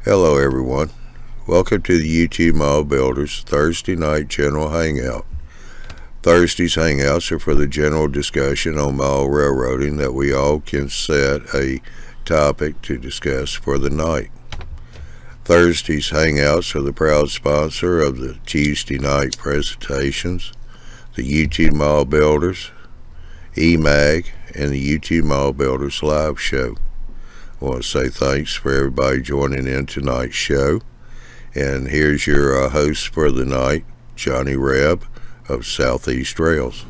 Hello everyone. Welcome to the YouTube Mile Builders Thursday night general hangout. Thursday's hangouts are for the general discussion on mile railroading that we all can set a topic to discuss for the night. Thursday's hangouts are the proud sponsor of the Tuesday night presentations, the YouTube Mile Builders, eMag, and the YouTube Mile Builders live show. I want to say thanks for everybody joining in tonight's show. And here's your host for the night, Johnny Reb of Southeast Rails.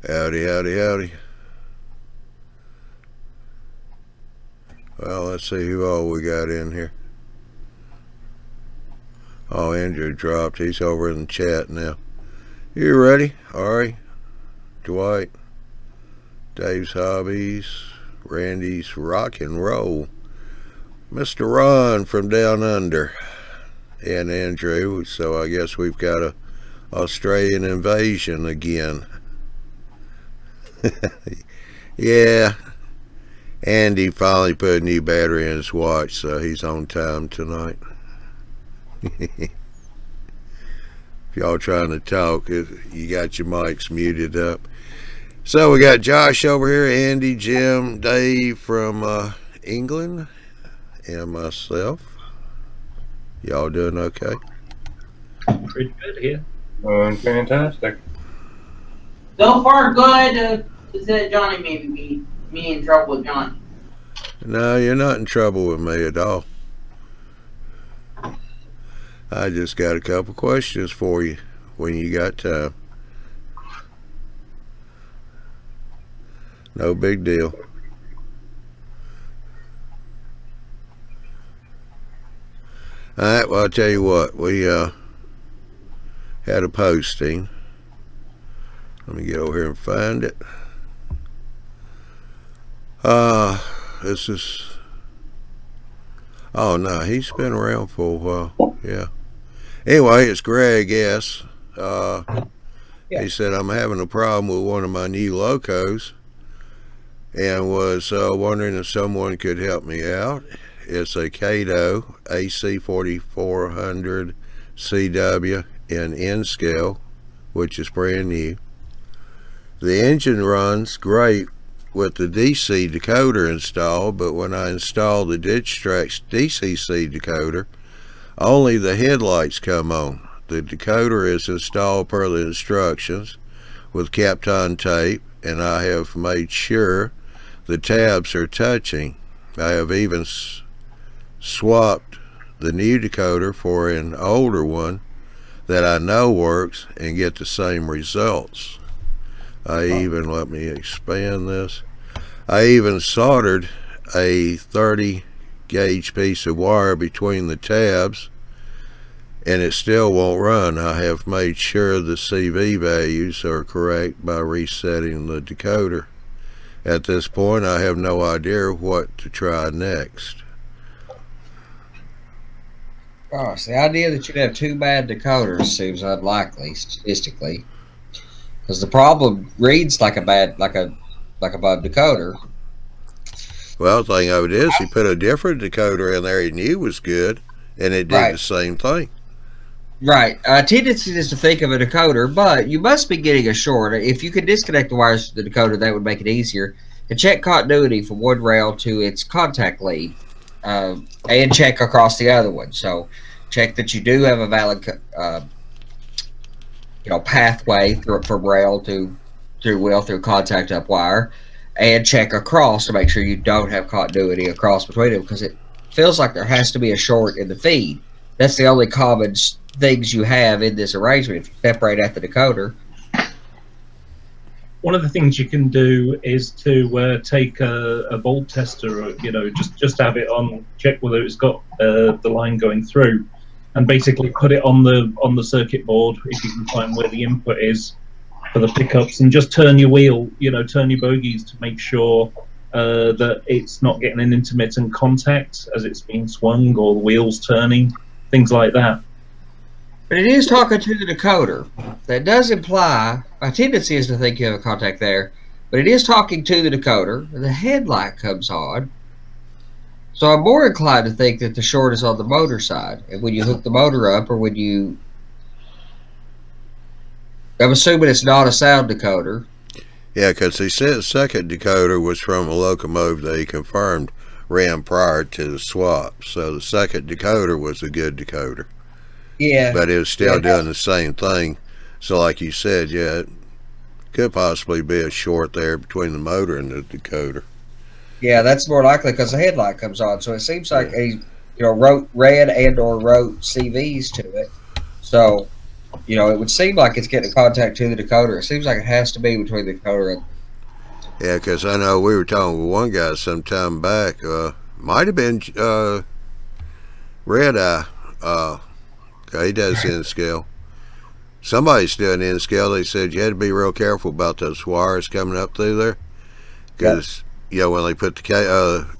Howdy, howdy, howdy. Well, let's see who all we got in here. Oh, Andrew dropped. He's over in the chat now. You ready? Ari, Dwight, Dave's Hobbies, Randy's Rock and Roll, Mr. Ron from Down Under, and Andrew. So I guess we've got a Australian invasion again. Yeah, Andy finally put a new battery in his watch, so he's on time tonight. If y'all trying to talk, you got your mics muted up. So we got Josh over here, Andy, Jim, Dave from England, and myself. Y'all doing okay? Pretty good here. Fantastic. So far, good. Said Johnny maybe me in trouble with Johnny. No, you're not in trouble with me at all. I just got a couple questions for you when you got time. No big deal. Alright, well, I'll tell you what. We had a posting. Let me get over here and find it. This is... Oh, no, he's been around for a while. Yeah. Anyway, it's Greg S. He said, I'm having a problem with one of my new locos and was wondering if someone could help me out. It's a Cato AC 4400 CW in N scale, which is brand new. The engine runs great with the DC decoder installed, but when I install the Digitrax DCC decoder, only the headlights come on. The decoder is installed per the instructions with Kapton tape, and I have made sure the tabs are touching. I have even swapped the new decoder for an older one that I know works and get the same results. I even, let me expand this, I even soldered a 30 gauge piece of wire between the tabs and it still won't run. I have made sure the CV values are correct by resetting the decoder. At this point, I have no idea what to try next. Gosh, the idea that you'd have two bad decoders seems unlikely statistically, because the problem reads like a bad decoder. Well, the thing of it is, he put a different decoder in there he knew was good, and it did the same thing. Right. Tendency is to think of a decoder, but you must be getting a short. If you could disconnect the wires to the decoder, that would make it easier. And check continuity from one rail to its contact lead, and check across the other one. So check that you do have a valid pathway from rail through wheel through contact up wire, and check across to make sure you don't have continuity across between them, because it feels like there has to be a short in the feed. That's the only common things you have in this arrangement. If you separate out the decoder, one of the things you can do is to take a volt tester, or, just have it on, check whether it's got the line going through, and basically put it on the circuit board if you can find where the input is for the pickups, and just turn your wheel, turn your bogies to make sure that it's not getting an intermittent contact as it's being swung, or the wheels turning, things like that. But it is talking to the decoder. That does imply, my tendency is to think you have a contact there, but it is talking to the decoder. The headlight comes on. So I'm more inclined to think that the short is on the motor side. And when you hook the motor up, or when you... I'm assuming it's not a sound decoder. Yeah, because he said the second decoder was from a locomotive that he confirmed ran prior to the swap. So the second decoder was a good decoder. Yeah. But it was still doing the same thing. So like you said, yeah, it could possibly be a short there between the motor and the decoder. Yeah, that's more likely because the headlight comes on. So it seems like he, wrote red and or wrote CVs to it. So, it would seem like it's getting contact to the decoder. It seems like it has to be between the decoder and... Yeah, because I know we were talking with one guy some time back. Might have been Red Eye. He does N-scale. Somebody's doing N-scale. They said you had to be real careful about those wires coming up through there. Because, when they put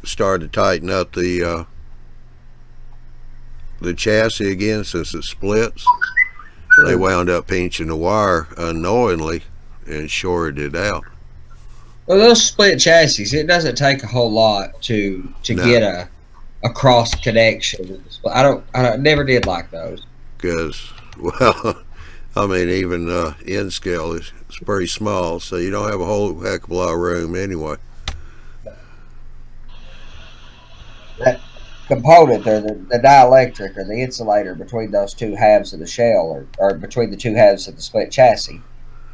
started to tighten up the chassis again, since it splits, they wound up pinching the wire unknowingly and shorted it out. Well, those split chassis, it doesn't take a whole lot to get a cross connection. I never did like those. Because, well, I mean, even N-scale is pretty small, so you don't have a whole heck of a lot of room anyway. That component there, the dielectric or the insulator between those two halves of the shell, or between the two halves of the split chassis,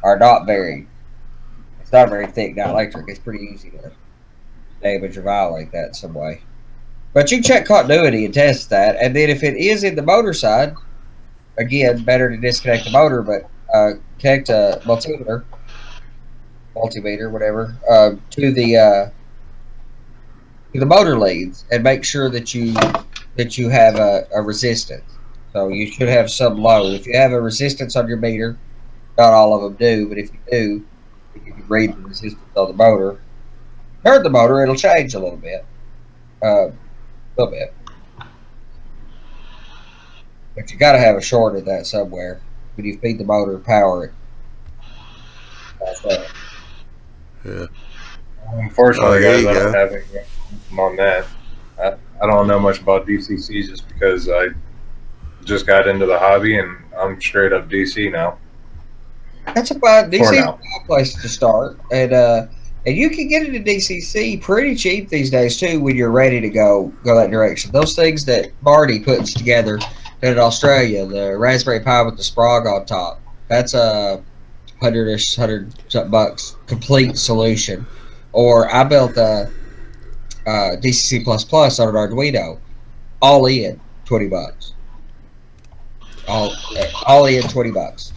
are not very... It's not very thick dielectric. It's pretty easy to damage or violate that in some way. But you can check continuity and test that. And then if it is in the motor side, again, better to disconnect the motor, but connect a multimeter, whatever, to the motor leads, and make sure that you have a resistance. So you should have some load. If you have a resistance on your meter, not all of them do, but if you do, if you can read the resistance on the motor, turn the motor, it'll change a little bit. But you got to have a short of that somewhere. When you feed the motor power, it. That's right. Yeah. Unfortunately, guys, I don't have anything on that. I don't know much about DCC just because I just got into the hobby and I'm straight up DC now. That's about DC is a good place to start, and you can get into DCC pretty cheap these days too when you're ready to go that direction. Those things that Barty puts together in Australia, the Raspberry Pi with the Sprague on top, that's a $100 bucks complete solution. Or I built a DCC++ on an Arduino, all in $20. All in $20.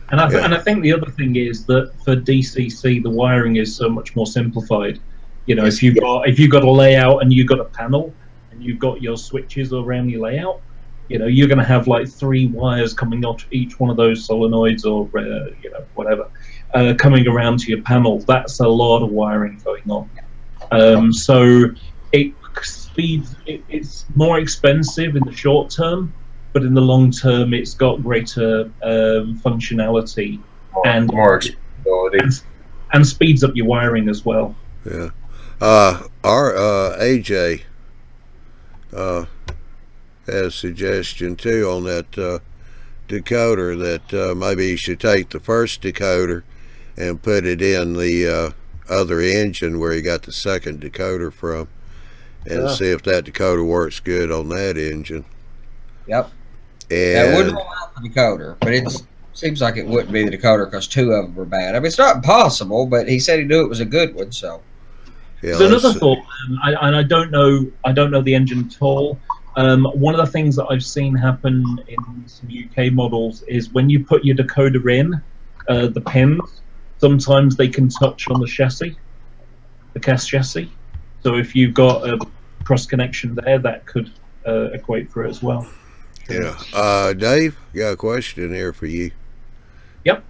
And I think the other thing is that for DCC, the wiring is so much more simplified. If you've got a layout and you've got a panel and you've got your switches around your layout, you're going to have like 3 wires coming off each one of those solenoids or whatever coming around to your panel. That's a lot of wiring going on. So it's more expensive in the short term, but in the long term, it's got greater functionality and more accessibility, and speeds up your wiring as well. Yeah. Our AJ has a suggestion too on that decoder that maybe you should take the first decoder and put it in the other engine where you got the second decoder from, and see if that decoder works good on that engine. Yep. And that wouldn't rule out the decoder, but it seems like it wouldn't be the decoder because 2 of them were bad. I mean, it's not impossible, but he said he knew it was a good one. So, yeah, so another thought, I don't know the engine at all. One of the things that I've seen happen in some UK models is when you put your decoder in, the pins, sometimes they can touch on the chassis, the cast chassis. So if you've got a cross connection there, that could equate for it as well. Yeah. Dave, got a question here for you. Yep.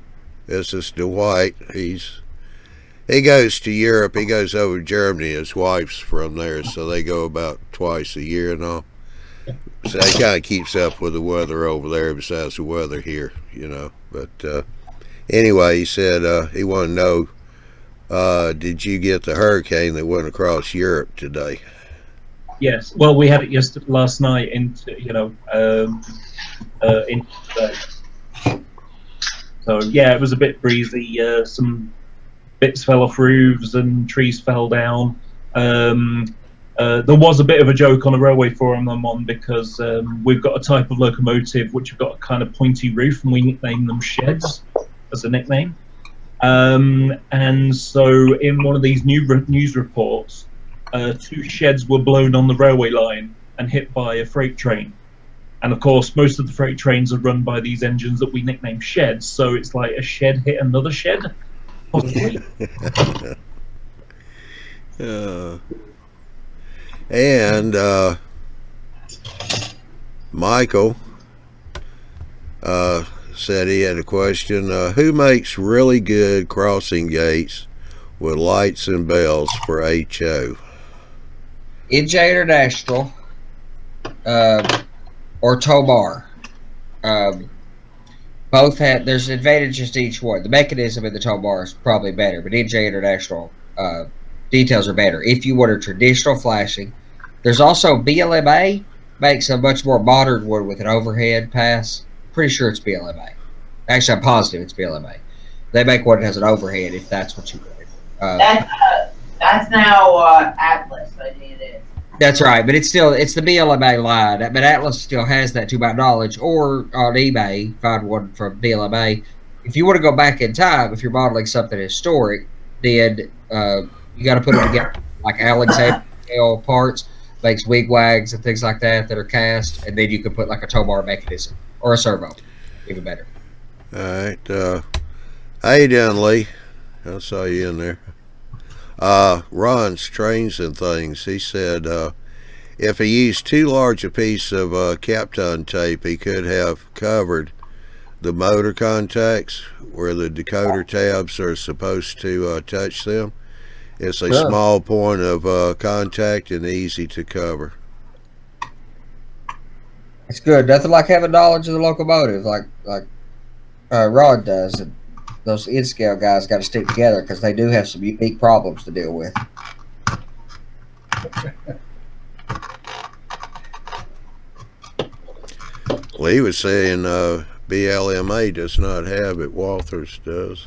This is Dwight. He goes to Europe. He goes over to Germany. His wife's from there, so they go about twice a year and all. So he kind of keeps up with the weather over there besides the weather here, you know. But anyway, he said he wanted to know, did you get the hurricane that went across Europe today? Yes. Well, we had it last night into, you know, into today. So yeah, it was a bit breezy. Some bits fell off roofs and trees fell down. There was a bit of a joke on a railway forum I'm on because we've got a type of locomotive which have got a kind of pointy roof, and we nickname them sheds as a nickname. And so in one of these news reports, 2 sheds were blown on the railway line and hit by a freight train. And of course, most of the freight trains are run by these engines that we nickname sheds. So it's like a shed hit another shed, possibly. And Michael said he had a question. Who makes really good crossing gates with lights and bells for HO? NJ International or Tobar. Both have, there's advantages to each one. The mechanism in the Tobar is probably better, but NJ International details are better. If you want a traditional flashing, there's also BLMA makes a much more modern one with an overhead pass. Pretty sure it's BLMA. Actually, I'm positive it's BLMA. They make one that has an overhead if that's what you want. That's now Atlas. I need it. That's right, but it's the BLMA line. But Atlas still has that, to my knowledge, or on eBay, find one from BLMA. If you want to go back in time, if you're modeling something historic, then you got to put it together like Alexander scale parts, makes wigwags and things like that that are cast, and then you can put like a tow bar mechanism or a servo, even better. All right, how you doing, Lee? I saw you in there. Ron's Trains and Things, he said if he used too large a piece of Kapton tape, he could have covered the motor contacts where the decoder tabs are supposed to touch them. It's a small point of contact and easy to cover. It's good. Nothing like having knowledge of the locomotive like Ron does. And those in-scale guys got to stick together because they do have some unique problems to deal with. Lee was saying BLMA does not have it. Walters does.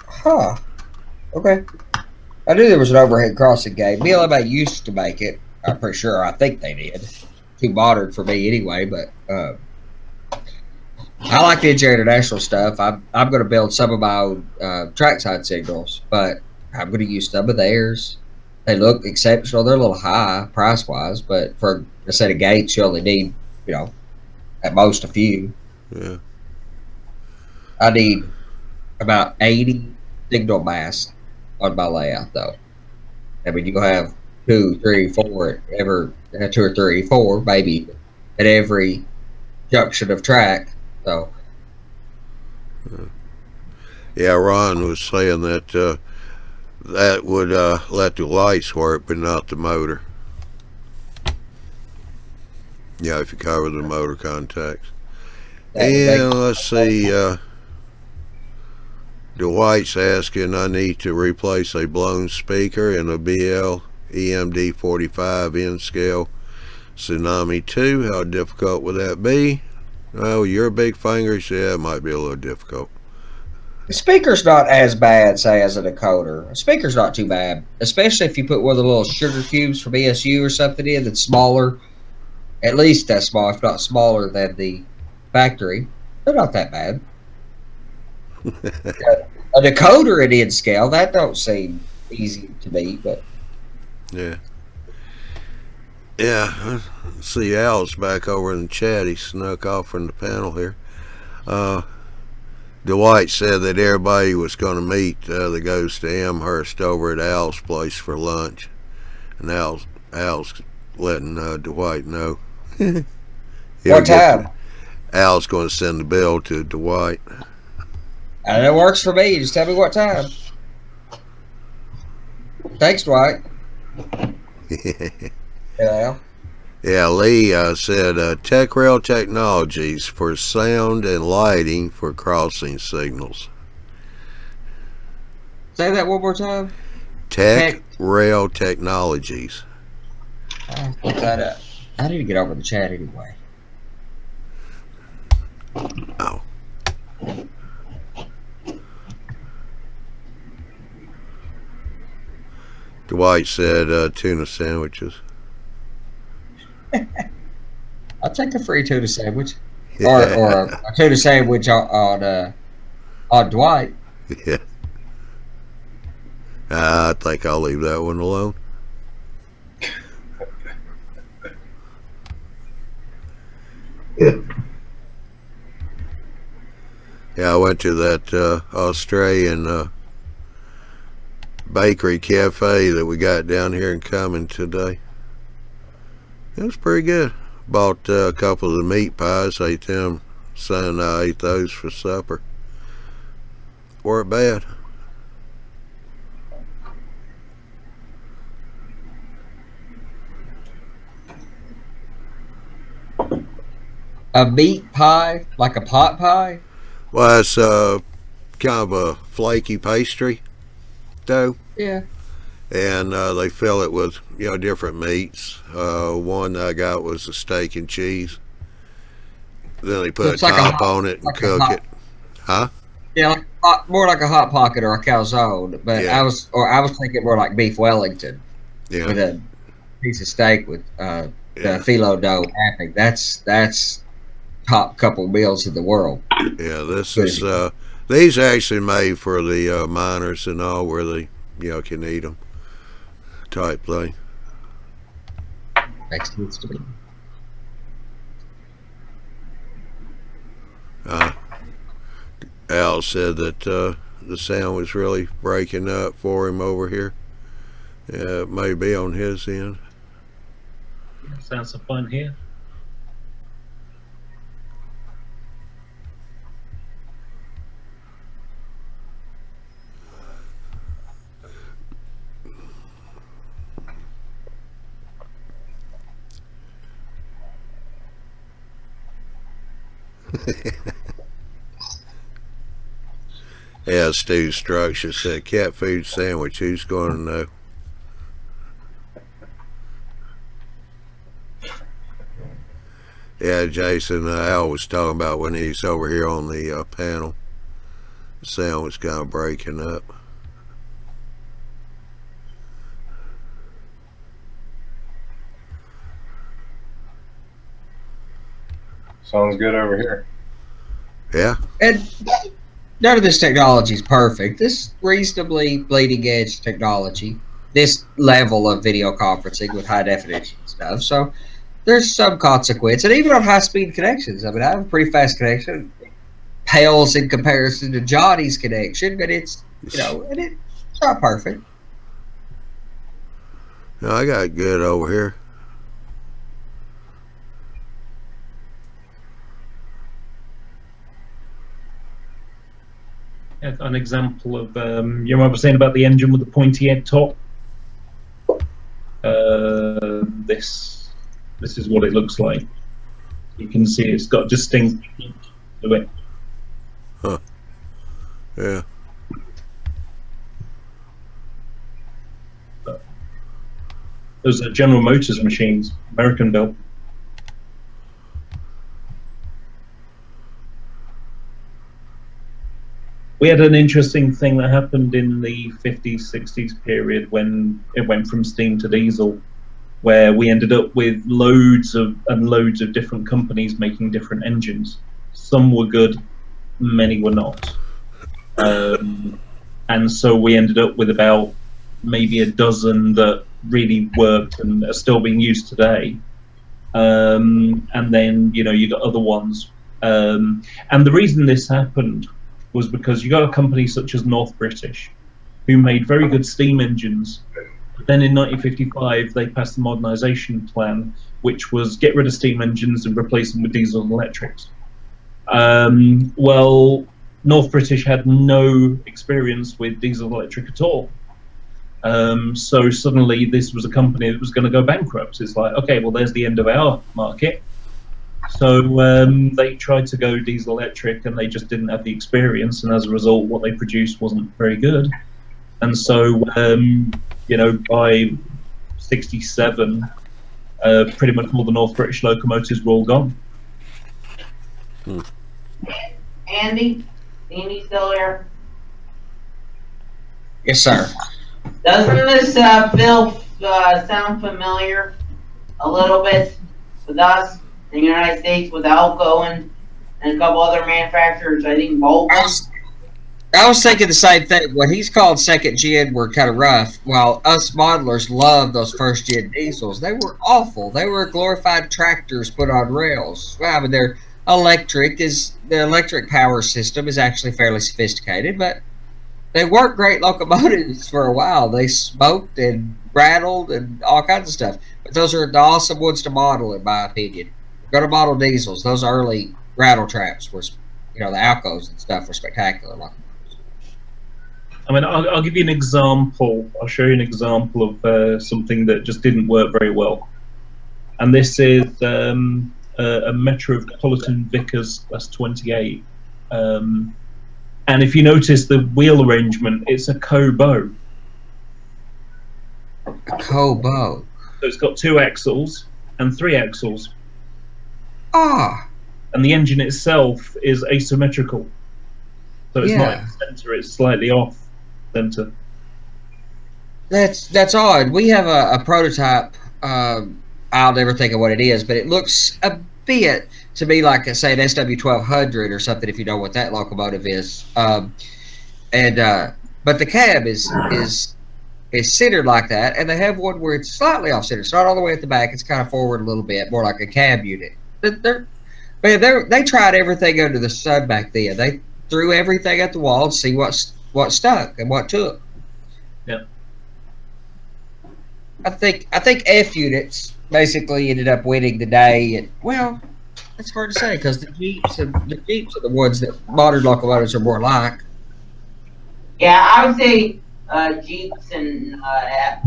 Huh. Okay. I knew there was an overhead crossing gate. BLMA used to make it. I'm pretty sure. I think they did. Too modern for me anyway, but I like the NJ International stuff. I'm going to build some of my own trackside signals, but I'm going to use some of theirs. They look exceptional. They're a little high price-wise, but for a set of gates, you only need, you know, at most a few. Yeah. I need about 80 signal masts on my layout, though. I mean, you'll have 2, 3, 4, 2 or 3, 4, maybe, at every junction of track. So, yeah, Ron was saying that that would let the lights work, but not the motor. Yeah, if you cover the motor contacts. And let's see, Dwight's asking, I need to replace a blown speaker in a BL EMD 45 N-scale Tsunami 2. How difficult would that be? Oh, your big fingers, yeah, it might be a little difficult. The speaker's not as bad, say, as a decoder. A speaker's not too bad, especially if you put one of the little sugar cubes from ESU or something in that's smaller. At least that small, if not smaller than the factory. They're not that bad. A decoder at N-scale, that don't seem easy to beat, but... Yeah. Yeah, see Al's back over in the chat. He snuck off from the panel here. Dwight said that everybody was going to meet that goes to Amherst over at Al's place for lunch. And Al's letting Dwight know. What time? Al's going to send the bill to Dwight. And it works for me. Just tell me what time. Thanks, Dwight. Yeah. Yeah, Lee said TechRail Technologies for sound and lighting for crossing signals. Say that one more time. TechRail Technologies. I'll look that up. I need to get over the chat anyway. Oh. Dwight said tuna sandwiches. I'll take a free tuna sandwich, or a tuna sandwich on Dwight. Yeah. I think I'll leave that one alone. Yeah, I went to that Australian bakery cafe that we got down here in Cumming today. It was pretty good. Bought a couple of the meat pies. Ate them. Son and I ate those for supper. Weren't bad. A meat pie, like a pot pie? Well, it's kind of a flaky pastry dough. Yeah. And they fill it with, you know, different meats. One I got was a steak and cheese. Then they put a top on it and cook it. Huh? Yeah, more like a hot pocket or a calzone. But yeah. I was thinking more like beef Wellington. Yeah. With a piece of steak with the phyllo dough. That's top couple meals in the world. Yeah, this is these are actually made for the miners and all, where they, you know, can eat them, type thing. Makes sense to me. Al said that the sound was really breaking up for him over here. Yeah, it may be on his end. Sounds so fun here. Yeah, Stu Structure said cat food sandwich. Who's going to know? Yeah, Jason, Al was talking about when he's over here on the panel. The sound was kind of breaking up. Sounds good over here. Yeah. And none of this technology is perfect. This reasonably bleeding edge technology, this level of video conferencing with high definition stuff. So there's some consequence. And even on high speed connections, I mean, I have a pretty fast connection. It pales in comparison to Johnny's connection, but it's, you know, and it's not perfect. No, I got good over here. An example of, you know what I was saying about the engine with the pointy head top? This is what it looks like. You can see it's got distinct peak to it. Huh. Yeah. Those are General Motors machines, American built. We had an interesting thing that happened in the 50s, 60s period when it went from steam to diesel, where we ended up with loads of different companies making different engines. Some were good, many were not. And so we ended up with about maybe a dozen that really worked and are still being used today. And then, you know, you got other ones. And the reason this happened was because you got a company such as North British, who made very good steam engines. But then in 1955, they passed the modernisation plan, which was get rid of steam engines and replace them with diesel and electrics. Well, North British had no experience with diesel and electric at all. So suddenly this was a company that was going to go bankrupt. It's like, okay, well, there's the end of our market. So they tried to go diesel electric, and they just didn't have the experience, and as a result, what they produced wasn't very good. And so, you know, by '67, pretty much all the North British locomotives were all gone. Andy still here? Yes, sir. Doesn't this bill sound familiar a little bit with us in the United States, with Alco and a couple other manufacturers? I think Volvo. I was thinking the same thing. What he's called second gen were kind of rough, while us modelers loved those first gen diesels. They were awful. They were glorified tractors put on rails. Well, I mean, they're electric. The electric power system is actually fairly sophisticated, but they weren't great locomotives for a while. They smoked and rattled and all kinds of stuff. But those are the awesome ones to model, in my opinion. Go to model diesels. Those early rattle traps were, you know, the Alcos and stuff were spectacular locomotives. I mean, I'll give you an example. I'll show you an example of something that just didn't work very well. And this is a Metropolitan Vickers Class 28. And if you notice the wheel arrangement, it's a Kobo. A Kobo. So it's got 2 axles and 3 axles. Ah. And the engine itself is asymmetrical. So it's not in the center, it's slightly off center. That's odd. We have a prototype. I'll never think of what it is, but it looks a bit to me like, say, an SW1200 or something, if you know what that locomotive is. But the cab is centered like that, and they have one where it's slightly off center. It's not all the way at the back. It's kind of forward a little bit, more like a cab unit. They tried everything under the sun back then. They threw everything at the wall to see what stuck and what took. Yeah. I think F units basically ended up winning the day, and well, it's hard to say because the Jeeps are the ones that modern locomotives are more like. Yeah, I would say Jeeps and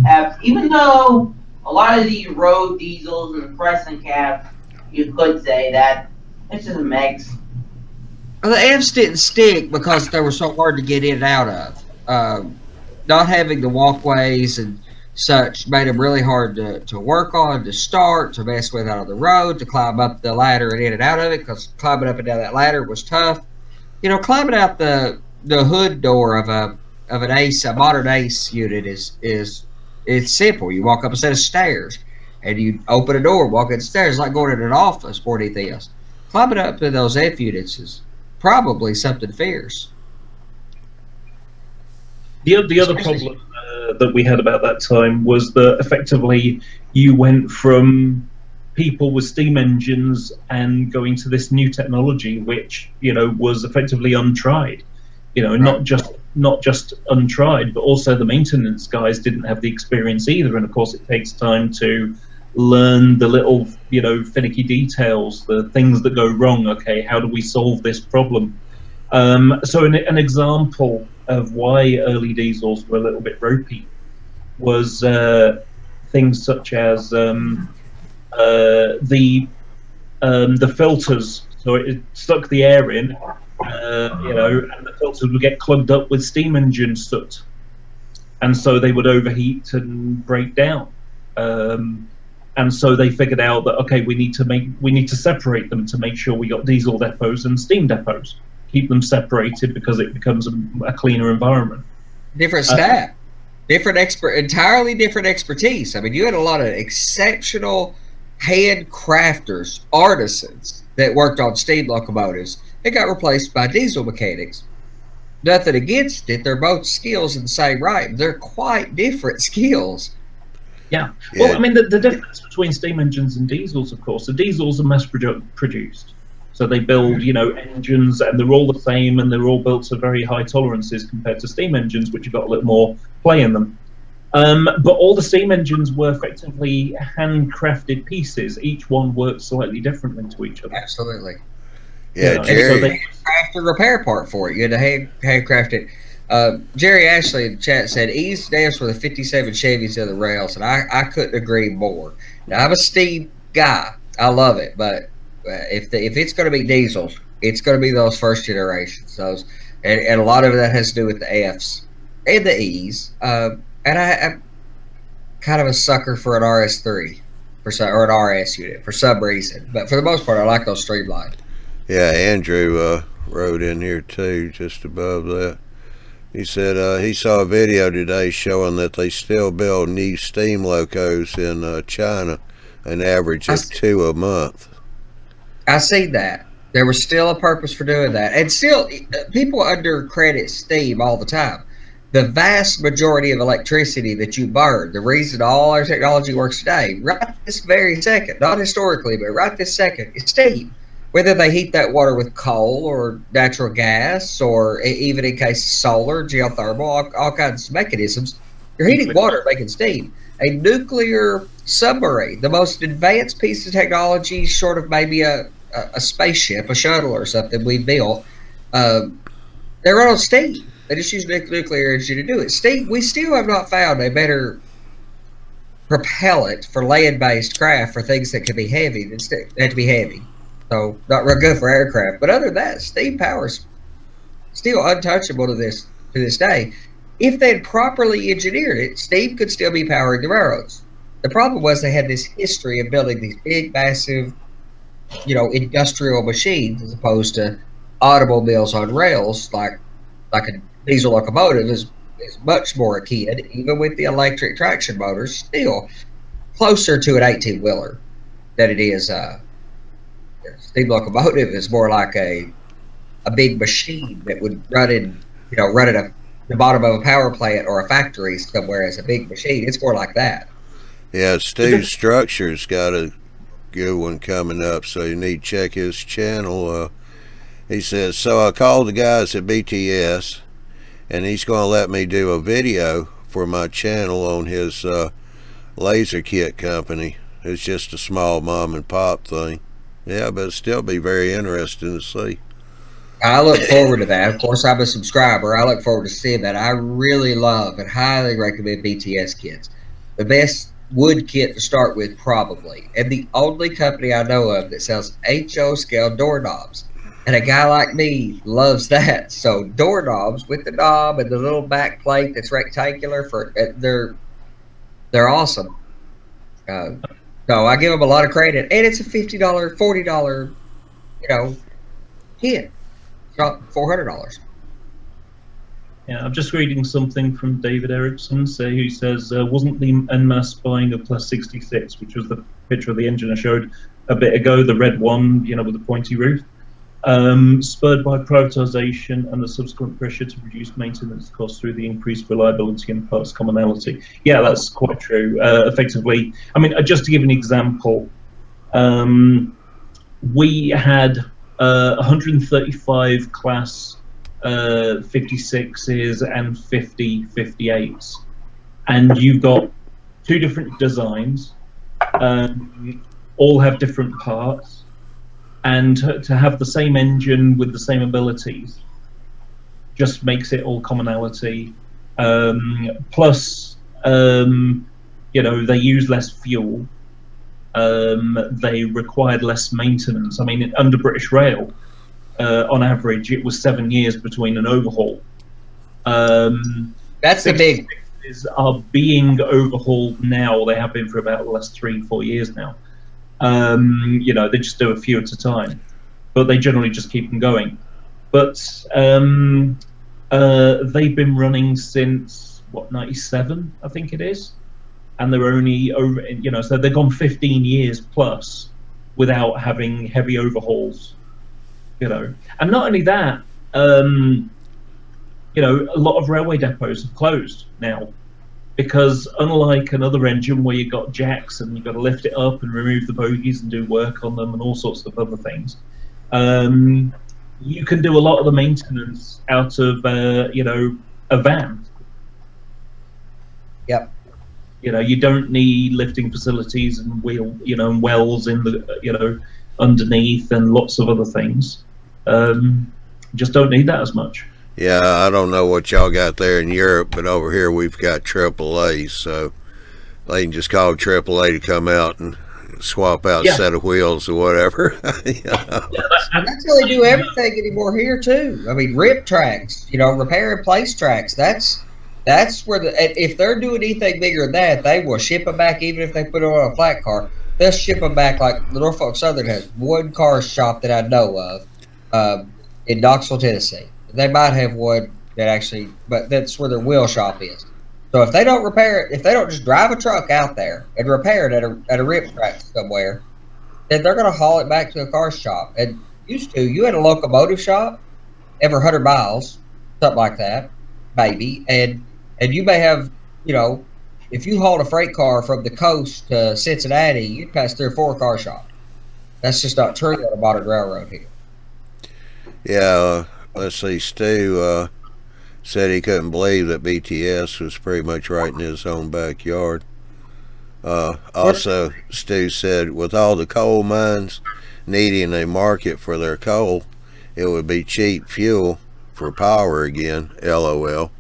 Fs, even though a lot of the road diesels and the Crescent cabs, you could say that it's just a mix. Well, the Fs didn't stick because they were so hard to get in and out of. Not having the walkways and such made them really hard to work on, to start, to mess with out on the road, to climb up the ladder and in and out of it, because climbing up and down that ladder was tough. You know, climbing out the hood door of an Ace, a modern Ace unit it's simple. You walk up a set of stairs and you open a door, walk up the stairs, like going in an office more than anything else. Climbing up to those F units is probably something fierce. The other problem that we had about that time was that effectively you went from people with steam engines and going to this new technology, which, you know, was effectively untried. You know, not just untried, but also the maintenance guys didn't have the experience either. And of course, it takes time to learn the little, you know, finicky details, the things that go wrong. Okay, how do we solve this problem? So an example of why early diesels were a little bit ropey was things such as the filters. So it sucked the air in, you know, and the filters would get plugged up with steam engine soot, and so they would overheat and break down. And so they figured out that, okay, we need to separate them to make sure we got diesel depots and steam depots. Keep them separated because it becomes a cleaner environment. Different staff, entirely different expertise. I mean, you had a lot of exceptional handcrafters, artisans that worked on steam locomotives. They got replaced by diesel mechanics. Nothing against it. They're both skills in the same right. They're quite different skills. Yeah. Well, I mean, the difference between steam engines and diesels, of course, the diesels are mass produced. So they build, you know, engines, and they're all the same, and they're all built to very high tolerances compared to steam engines, which have got a little more play in them. But all the steam engines were effectively handcrafted pieces. Each one worked slightly differently to each other. Absolutely. Yeah, Jerry. So they craft a repair part for it. You had to handcraft it. Jerry Ashley in the chat said, ease stands for the 57 Chevys of the rails, and I couldn't agree more. Now, I'm a steam guy. I love it, but if it's going to be diesels, it's going to be those first generations. Those, and a lot of that has to do with the Fs and the Es. And I'm kind of a sucker for an RS3 or an RS unit for some reason. But for the most part, I like those streamlined. Yeah, Andrew wrote in here too, just above that. He said he saw a video today showing that they still build new steam locos in China, an average of 2 a month. I see that. There was still a purpose for doing that. And still, people undercredit steam all the time. The vast majority of electricity that you burn, the reason all our technology works today, right this very second, not historically, but right this second, is steam. Whether they heat that water with coal or natural gas, or even in case of solar, geothermal, all kinds of mechanisms, you're heating water, making steam. A nuclear submarine, the most advanced piece of technology, short of maybe a spaceship, a shuttle or something we built, they run on steam. They just use nuclear energy to do it. Steam, we still have not found a better propellant for land-based craft for things that can be heavy than have to be heavy. So not real good for aircraft. But other than that, steam power's still untouchable to this day. If they had properly engineered it, steam could still be powering the railroads. The problem was they had this history of building these big, massive, industrial machines as opposed to automobiles on rails, like a diesel locomotive is much more akin, even with the electric traction motors, still closer to an 18-wheeler than it is steam locomotive is more like a big machine that would run in, at the bottom of a power plant or a factory somewhere as a big machine. It's more like that. Yeah, Steve Structure's got a good one coming up, so you need to check his channel. He says, so I called the guys at BTS, and he's going to let me do a video for my channel on his laser kit company. It's just a small mom and pop thing. Yeah, but it'll still be very interesting to see. I look forward to that. Of course, I'm a subscriber. I look forward to seeing that. I really love and highly recommend BTS kits. The best wood kit to start with, probably. And the only company I know of that sells HO scale doorknobs. And a guy like me loves that. So doorknobs with the knob and the little back plate that's rectangular, they're awesome. So I give them a lot of credit, and it's a $50, $40, kit. It's not $400. Yeah, I'm just reading something from David Erickson, who says, wasn't the en masse buying of Plus 66, which was the picture of the engine I showed a bit ago, the red one, with the pointy roof, spurred by privatization and the subsequent pressure to reduce maintenance costs through the increased reliability and parts commonality. Yeah, that's quite true. Effectively, I mean, just to give an example, we had 135 class 56s and 50 58s, and you've got 2 different designs, all have different parts. And to have the same engine with the same abilities just makes it all commonality. Plus, they use less fuel. They required less maintenance. I mean, under British Rail, on average, it was 7 years between an overhaul. That's the big. Are being overhauled now. They have been for about the last 3-4 years now. They just do a few at a time, but they generally just keep them going. But they've been running since, 97, I think it is, and they're only over, so they've gone 15 years plus without having heavy overhauls, and not only that, a lot of railway depots have closed now. Because unlike another engine where you've got jacks and you've got to lift it up and remove the bogies and do work on them and all sorts of other things, you can do a lot of the maintenance out of, a van. Yep. You don't need lifting facilities and and wells in the, underneath and lots of other things. Just don't need that as much. Yeah, I don't know what y'all got there in Europe, but over here we've got AAA, so they can just call AAA to come out and swap out a set of wheels or whatever. You know? That's how they do everything anymore here too. I mean, rip tracks, you know, repair and place tracks. That's where if they're doing anything bigger than that, they will ship them back. Even if they put it on a flat car, they'll ship them back. Like the Norfolk Southern has one car shop that I know of in Knoxville, Tennessee. They might have one that actually, but that's where their wheel shop is. So if they don't repair it, if they don't just drive a truck out there and repair it at a rip track somewhere, then they're going to haul it back to a car shop. And you had a locomotive shop every 100 miles, something like that, maybe. And you may have, you know, if you hauled a freight car from the coast to Cincinnati, you'd pass 3 or 4 car shops. That's just not true on a modern railroad here. Yeah, let's see, Stu said he couldn't believe that BTS was pretty much right in his own backyard. Also, Stu said with all the coal mines needing a market for their coal, it would be cheap fuel for power again, LOL.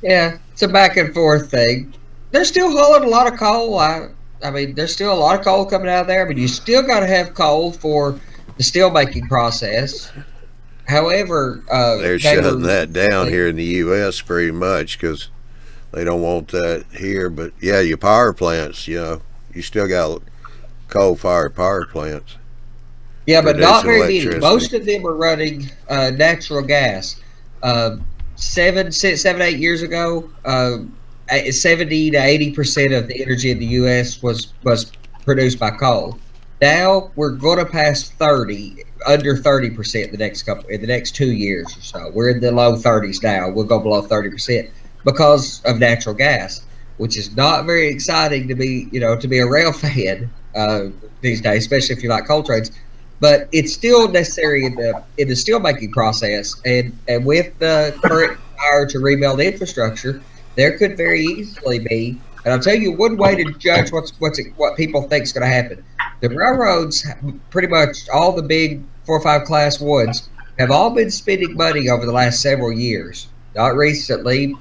Yeah, it's a back and forth thing. They're still hauling a lot of coal. I mean, there's still a lot of coal coming out of there, but you still got to have coal for the steel making process. However, they're shutting that down here in the U.S. pretty much because they don't want that here. But yeah, your power plants, you know, you still got coal-fired power plants. Yeah, but not very many. Most of them are running natural gas. 7, 8 years ago, 70 to 80% of the energy in the U.S. was produced by coal. Now we're going to pass under 30% in the next 2 years or so. We're in the low 30s now. We'll go below 30% because of natural gas, which is not very exciting to be, you know, to be a rail fan these days, especially if you like coal trains. But it's still necessary in the steelmaking process, and with the current desire to rebuild infrastructure, there could very easily be. And I'll tell you one way to judge what people think is going to happen. The railroads, pretty much all the big 4 or 5 class ones, have all been spending money over the last several years. Not recently,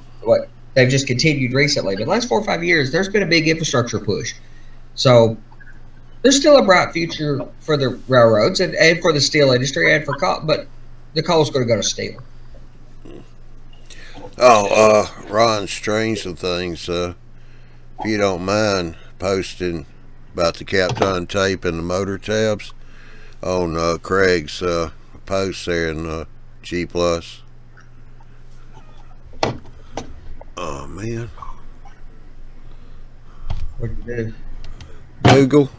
they've just continued recently. But the last 4 or 5 years, there's been a big infrastructure push. So there's still a bright future for the railroads and for the steel industry and for coal, but the coal's going to go to steel. Oh, Ron, strange of things. If you don't mind posting about the Kapton tape and the motor tabs on Craig's post there in G+. Oh, man. What'd you do? Google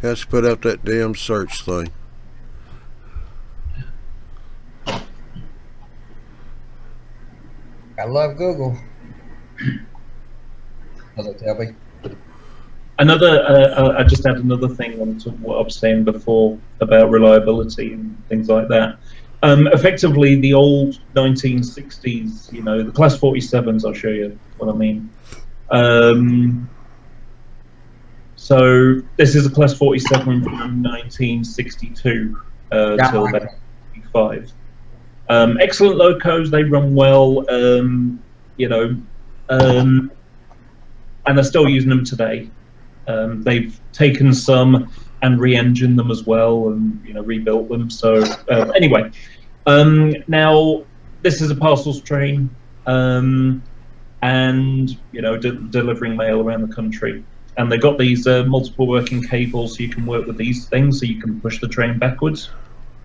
has to put up that damn search thing. I love Google. Hello, tell me. I just add another thing onto what I was saying before about reliability and things like that. Effectively, the old 1960s, you know, the Class 47s, I'll show you what I mean. So this is a Class 47 from 1962 till about 1965. Excellent locos, they run well, you know, and they're still using them today. They've taken some and re-engined them as well, and you know, rebuilt them. So anyway, now this is a parcels train, and you know, delivering mail around the country. And they've got these multiple working cables, so you can work with these things, so you can push the train backwards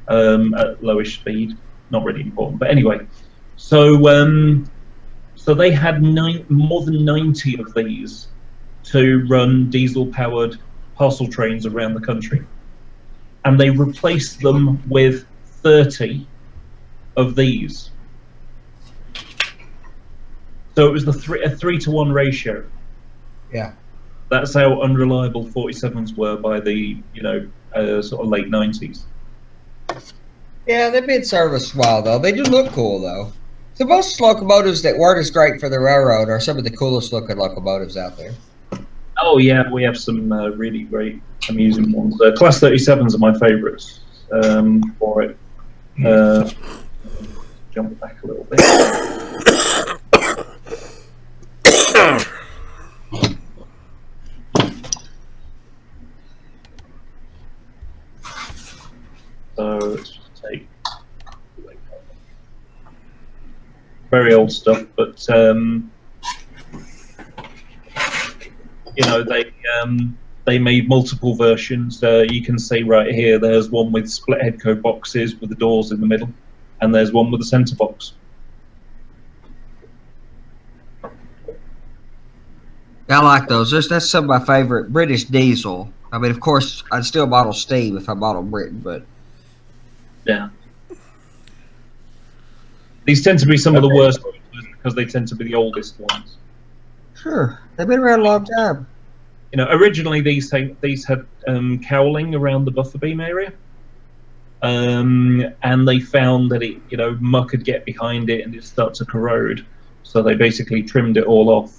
at lowish speed. Not really important, but anyway. So so they had more than 90 of these to run diesel-powered parcel trains around the country, and they replaced them with 30 of these. So it was a 3-to-1 ratio. Yeah. That's how unreliable 47s were by the, you know, sort of late 90s. Yeah, they've been serviced a while, though. They do look cool, though. So most locomotives that weren't as great for the railroad are some of the coolest looking locomotives out there. Oh, yeah, we have some really great, amusing ones. Class 37s are my favourites for it. Jump back. let's just take very old stuff, but you know, they made multiple versions. You can see right here, there's one with split head code boxes with the doors in the middle, and there's one with the center box. I like those. That's some of my favorite. British diesel. I mean, of course, I'd still bottle steam if I bottled Britain, but yeah, these tend to be some of the worst ones because they tend to be the oldest ones. Sure, they've been around a long time. You know, originally these had cowling around the buffer beam area, and they found that it, you know, muck would get behind it and it start to corrode, so they basically trimmed it all off.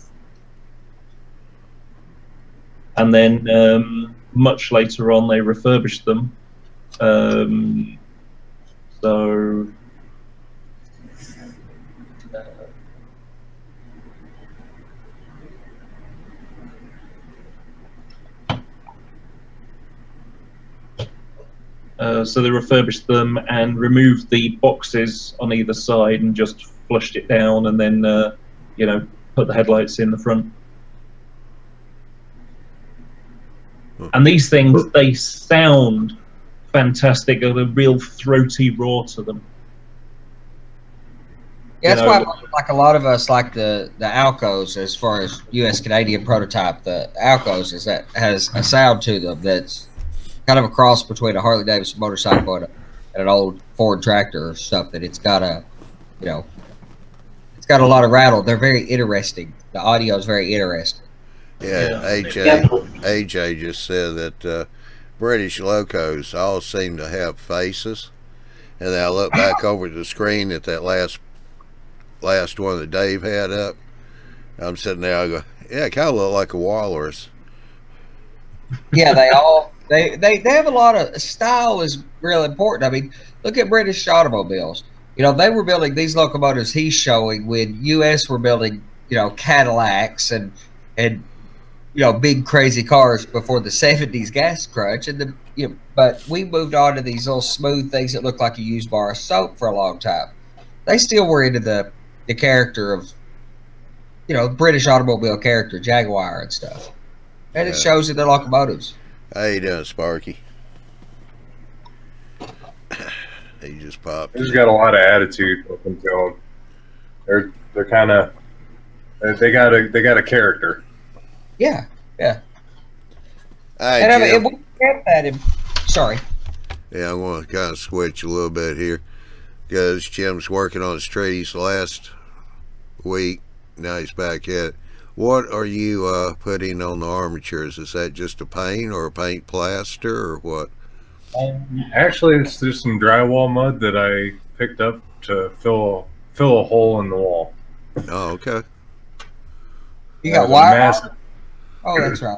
And then much later on, they refurbished them. So they refurbished them and removed the boxes on either side and just flushed it down, and then you know, put the headlights in the front. And these things, they sound fantastic. Got a real throaty roar to them. Yeah, that's why, like a lot of us, like the Alcos, as far as U.S. Canadian prototype, the Alcos is that has a sound to them that's kind of a cross between a Harley Davidson motorcycle and an old Ford tractor or something. It's got a, you know, it's got a lot of rattle. They're very interesting. The audio is very interesting. Yeah, AJ just said that British locos all seem to have faces, and then I look back over the screen at that last one that Dave had up. I'm sitting there, I go, yeah, it kind of look like a walrus. Yeah, they have a lot of style is real important. I mean, look at British automobiles. You know, they were building these locomotives he's showing when U.S. were building, you know, Cadillacs and you know, big crazy cars before the 70s gas crunch, and but we moved on to these little smooth things that look like a used bar of soap for a long time. They still were into the character of, you know, British automobile character, Jaguar and stuff, and it shows in their locomotives. How you doing, Sparky? He just popped. He's got a lot of attitude up until they're kind of they got a character. Yeah, yeah. Right, and I mean, we kept that. Sorry. Yeah, I want to kind of switch a little bit here because Jim's working on his trees last week. Now he's back at it. What are you putting on the armatures? Is that just a paint or a paint plaster or what? Actually, it's just some drywall mud that I picked up to fill a hole in the wall. Oh, okay. You got wire? Oh, that's right.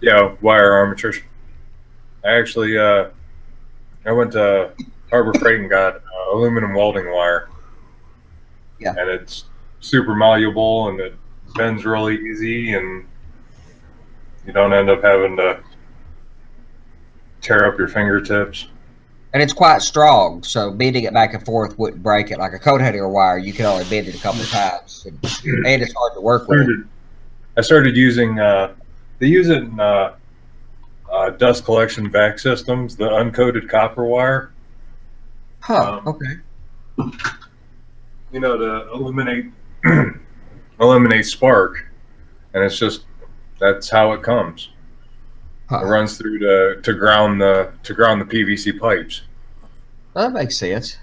Yeah, wire armatures. I actually, I went to Harbor Freight and got aluminum welding wire. Yeah. And it's super malleable and it bends really easy, and you don't end up having to tear up your fingertips. And it's quite strong, so bending it back and forth wouldn't break it. Like a coat hanger wire, you can only bend it a couple of times, and it's hard to work with. I started using, they use it in dust collection vac systems, the uncoated copper wire. Huh, okay. You know, to eliminate spark, and it's just, that's how it comes. Huh. It runs through to ground the PVC pipes. Well, that makes sense.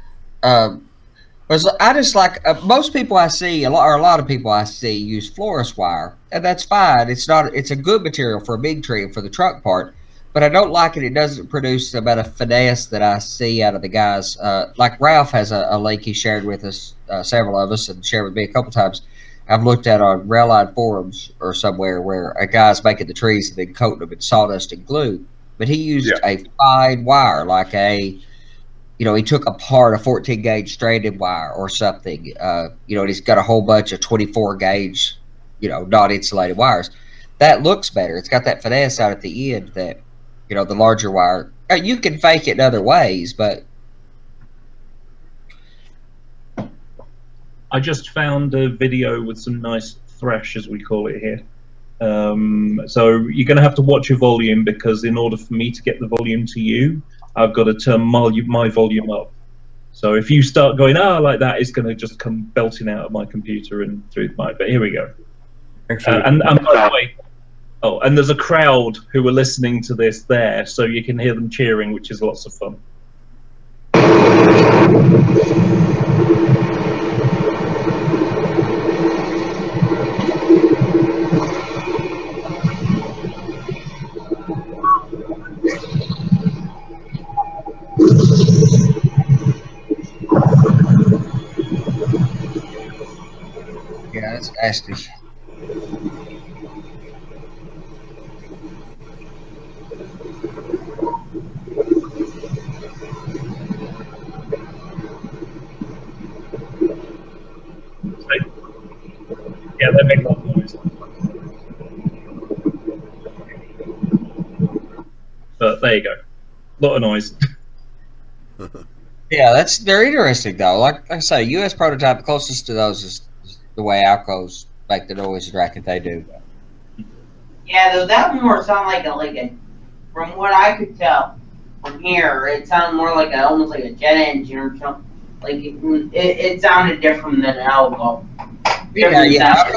I just like most people I see, a lot of people I see use florist wire, and that's fine. It's a good material for a big tree and for the trunk part, but I don't like it. It doesn't produce the amount of finesse that I see out of the guys. Like Ralph has a link he shared with us, several of us, and shared with me a couple times. I've looked at on Railline forums or somewhere where a guy's making the trees and then coating them in sawdust and glue, but he used a fine wire, like you know, he took apart a 14 gauge stranded wire or something, you know, and he's got a whole bunch of 24 gauge, you know, not insulated wires. That looks better. It's got that finesse out at the end that, you know, the larger wire You can fake it in other ways, but I just found a video with some nice thrash, as we call it here. So you're going to have to watch your volume, because in order for me to get the volume to you, I've got to turn my volume up. So if you start going like that, it's going to just come belting out of my computer and through the mic. But here we go. And by the way, and there's a crowd who are listening to this there, so you can hear them cheering, which is lots of fun. yeah, that's nasty. Yeah, they make a lot of noise. But there you go. A lot of noise. Yeah, they're interesting though. Like I say, U.S. prototype, the closest to those is the way Alcos make the noise that they do. Yeah, though that more sound like a, from what I could tell from here, it sounded more like almost like a jet engine or something. Like it sounded different than an Alco. Yeah.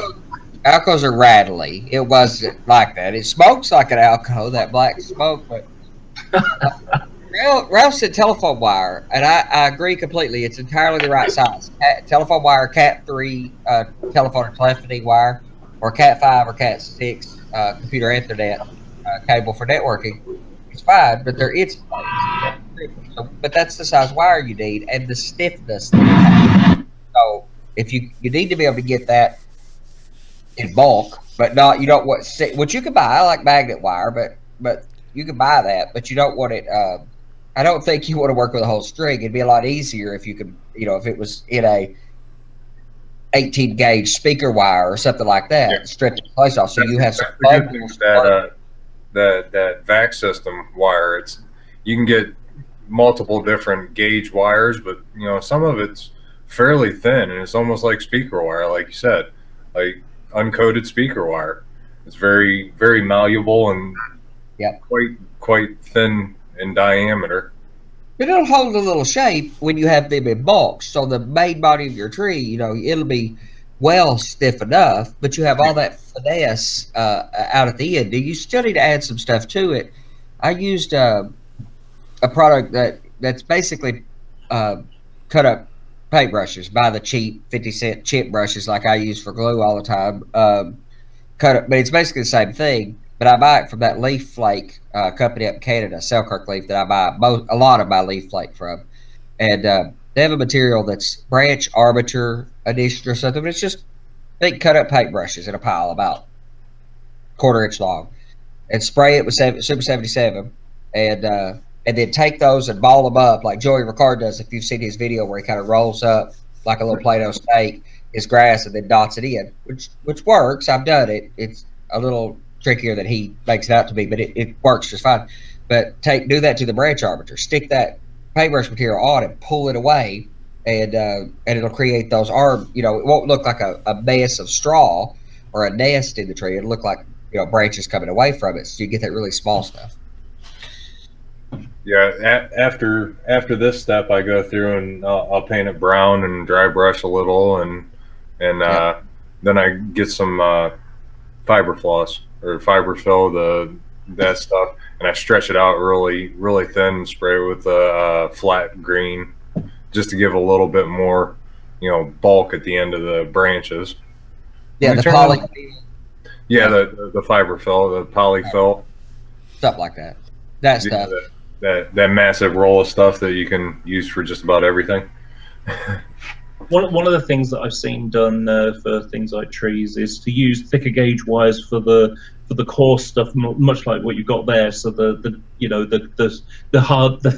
Alcos are rattly. It wasn't like that. It smokes like an Alco, that black smoke, but Ralph said telephone wire, and I agree completely. It's entirely the right size. Telephone wire, Cat3 telephone and telephony wire, or Cat5 or Cat6 computer Ethernet cable for networking. It's fine, but but that's the size wire you need and the stiffness that it has. So if you need to be able to get that in bulk, but not you don't want which you can buy. I like magnet wire, but you can buy that, but you don't want it. I don't think you want to work with a whole string. It'd be a lot easier if you could, if it was in a 18 gauge speaker wire or something like that, stretch the place off. So you have some good things that VAC system wire. You can get multiple different gauge wires, but some of it's fairly thin, and it's almost like speaker wire, like you said, like uncoated speaker wire. It's very, very malleable and quite thin in diameter. But it'll hold a little shape when you have them in bulk. So the main body of your tree, it'll be well stiff enough, but you have all that finesse out at the end. You still need to add some stuff to it. I used a product that's basically cut up paintbrushes. Buy the cheap 50-cent chip brushes like I use for glue all the time. Cut up, but it's basically the same thing. But I buy it from that leaf flake company up in Canada, Selkirk Leaf, that I buy a lot of my leaf flake from. And they have a material that's branch arbiter edition or something, but it's just big cut up paintbrushes in a pile about 1/4 inch long, and spray it with Super 77, and then take those and ball them up like Joey Ricard does. If you've seen his video where he kind of rolls up like a little Play-Doh steak his grass and then dots it in, which works. I've done it. It's a little trickier than he makes it out to be, but it works just fine. But do that to the branch arbiter, stick that paintbrush material on and pull it away, and it'll create those it won't look like a mess of straw or a nest in the tree. It'll look like branches coming away from it, so you get that really small stuff. Yeah, after this step, I go through and I'll paint it brown and dry brush a little, and then I get some fiber floss or fiber fill, that stuff, and I stretch it out really, really thin and spray it with a flat green, just to give a little bit more, bulk at the end of the branches. Yeah, the poly. Yeah, the fiber fill, the poly fill, stuff like that. That stuff. That massive roll of stuff that you can use for just about everything. One of the things that I've seen done for things like trees is to use thicker gauge wires for the core stuff, much like what you've got there. So the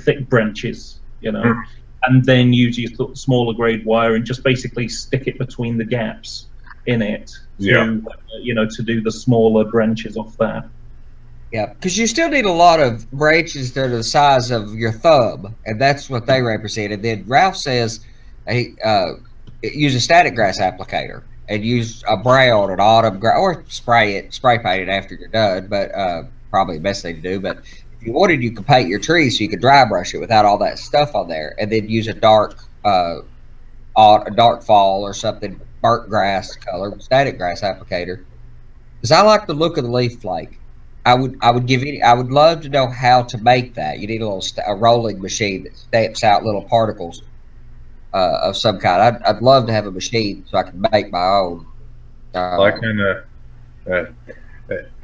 thick branches, and then use your smaller grade wire and just basically stick it between the gaps in it to to do the smaller branches off that. Yeah, because you still need a lot of branches that are the size of your thumb, and that's what they represent. And then Ralph says, hey, use a static grass applicator and use a brown and autumn grass, or spray paint it after you're done. But probably the best thing to do. But if you wanted, you could paint your tree so you could dry brush it without all that stuff on there, and then use a dark fall or something, burnt grass color, static grass applicator. Because I like the look of the leaf flake. I would love to know how to make that. You need a rolling machine that stamps out little particles of some kind. I'd love to have a machine so I can make my own. Well, I kind of,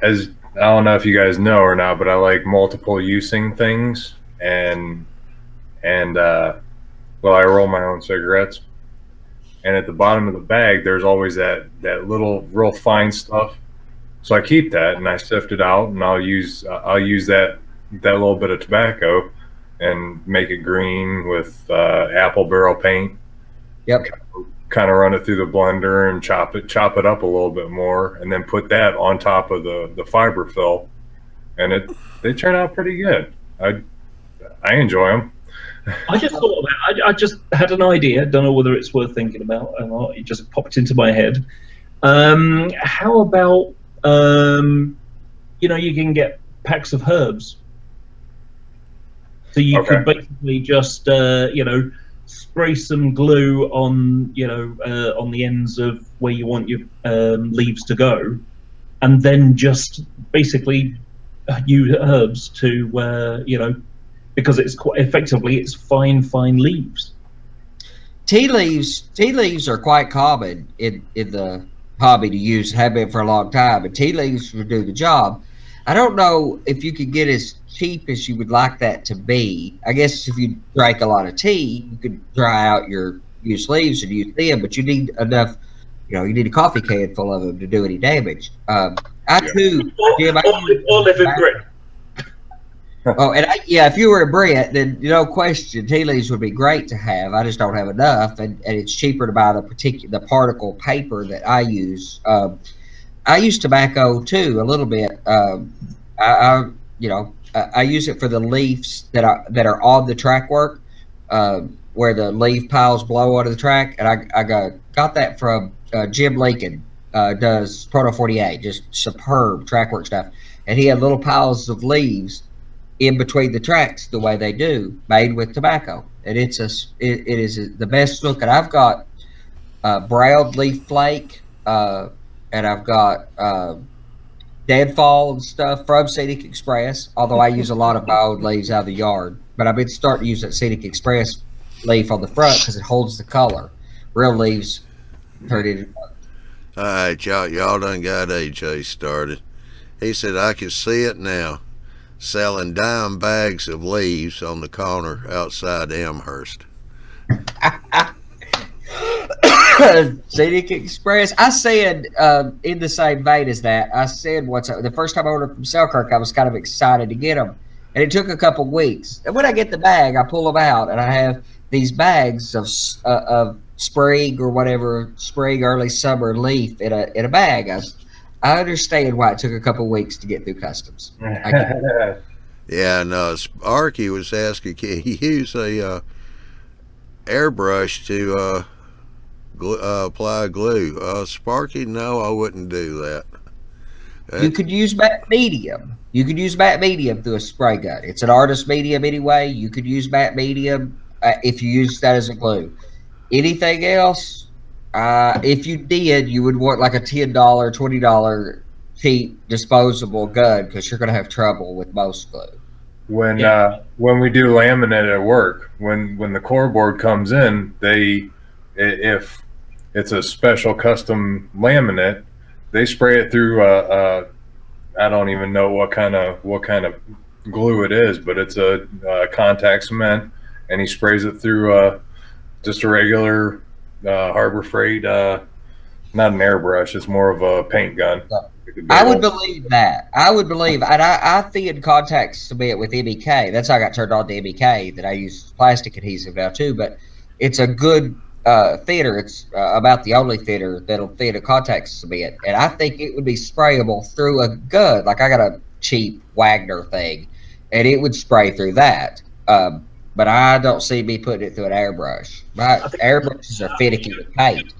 as I don't know if you guys know or not, but I like multiple using things, and well, I roll my own cigarettes, and at the bottom of the bag, there's always that little real fine stuff. So I keep that and I sift it out, and I'll use that little bit of tobacco and make it green with apple barrel paint. Yep. Kind of run it through the blender and chop it up a little bit more, and then put that on top of the fiber fill, and they turn out pretty good. I enjoy them. I just thought of that. I just had an idea. Don't know whether it's worth thinking about or not. It just popped into my head. How about you can get packs of herbs. So you could basically just, spray some glue on, on the ends of where you want your leaves to go, and then just basically use herbs to, because it's quite effectively, it's fine leaves. Tea leaves are quite common in the hobby to use, have been for a long time, and tea leaves would do the job. I don't know if you could get as cheap as you would like that to be. I guess if you drank a lot of tea, you could dry out your used leaves and use them, but you need enough, you need a coffee can full of them to do any damage. Jim, or live in Britain. Oh, and if you were a Brit, then no question, tea leaves would be great to have. I just don't have enough, and it's cheaper to buy the particle paper that I use. I use tobacco too a little bit. I use it for the leaves that are on the track work, where the leaf piles blow onto the track, and I got that from Jim Lincoln. Does Proto 48, just superb track work stuff, and he had little piles of leaves in between the tracks the way they do, made with tobacco, and it is the best looking. I've got brown leaf flake, and I've got deadfall and stuff from Scenic Express, although I use a lot of my own leaves out of the yard, but I've been starting to use that Scenic Express leaf on the front because it holds the color. Real leaves turn into. All right, y'all done got AJ started. He said, I can see it now, selling dime bags of leaves on the corner outside Amherst. Scenic Express. I said, in the same vein as that, I said the first time I ordered from Selkirk, I was kind of excited to get them, and it took a couple weeks. And when I get the bag, I pull them out, and I have these bags of spring or whatever, spring, early summer leaf in a bag. I understand why it took a couple weeks to get through customs. Yeah, no, Sparky was asking, can you use a airbrush to apply glue? Sparky, no, I wouldn't do that. You could use matte medium. You could use matte medium through a spray gun. It's an artist medium anyway. You could use matte medium if you use that as a glue. Anything else, if you did, you would want like a $10, $20 cheap disposable gun, because you're going to have trouble with most glue. When we do laminate at work, when the core board comes in, if it's a special custom laminate, they spray it through I don't even know what kind of glue it is, but it's a contact cement, and he sprays it through just a regular Harbor Freight, not an airbrush, it's more of a paint gun. I would believe that. I would believe, and I thinned contact cement with MEK. That's how I got turned on to MEK, that I use plastic adhesive now too, but it's a good thinner. It's about the only thinner that'll thin a contact cement, and I think it would be sprayable through a gun. Like, I got a cheap Wagner thing, and it would spray through that. But I don't see me putting it through an airbrush. My airbrushes are finicky with paint.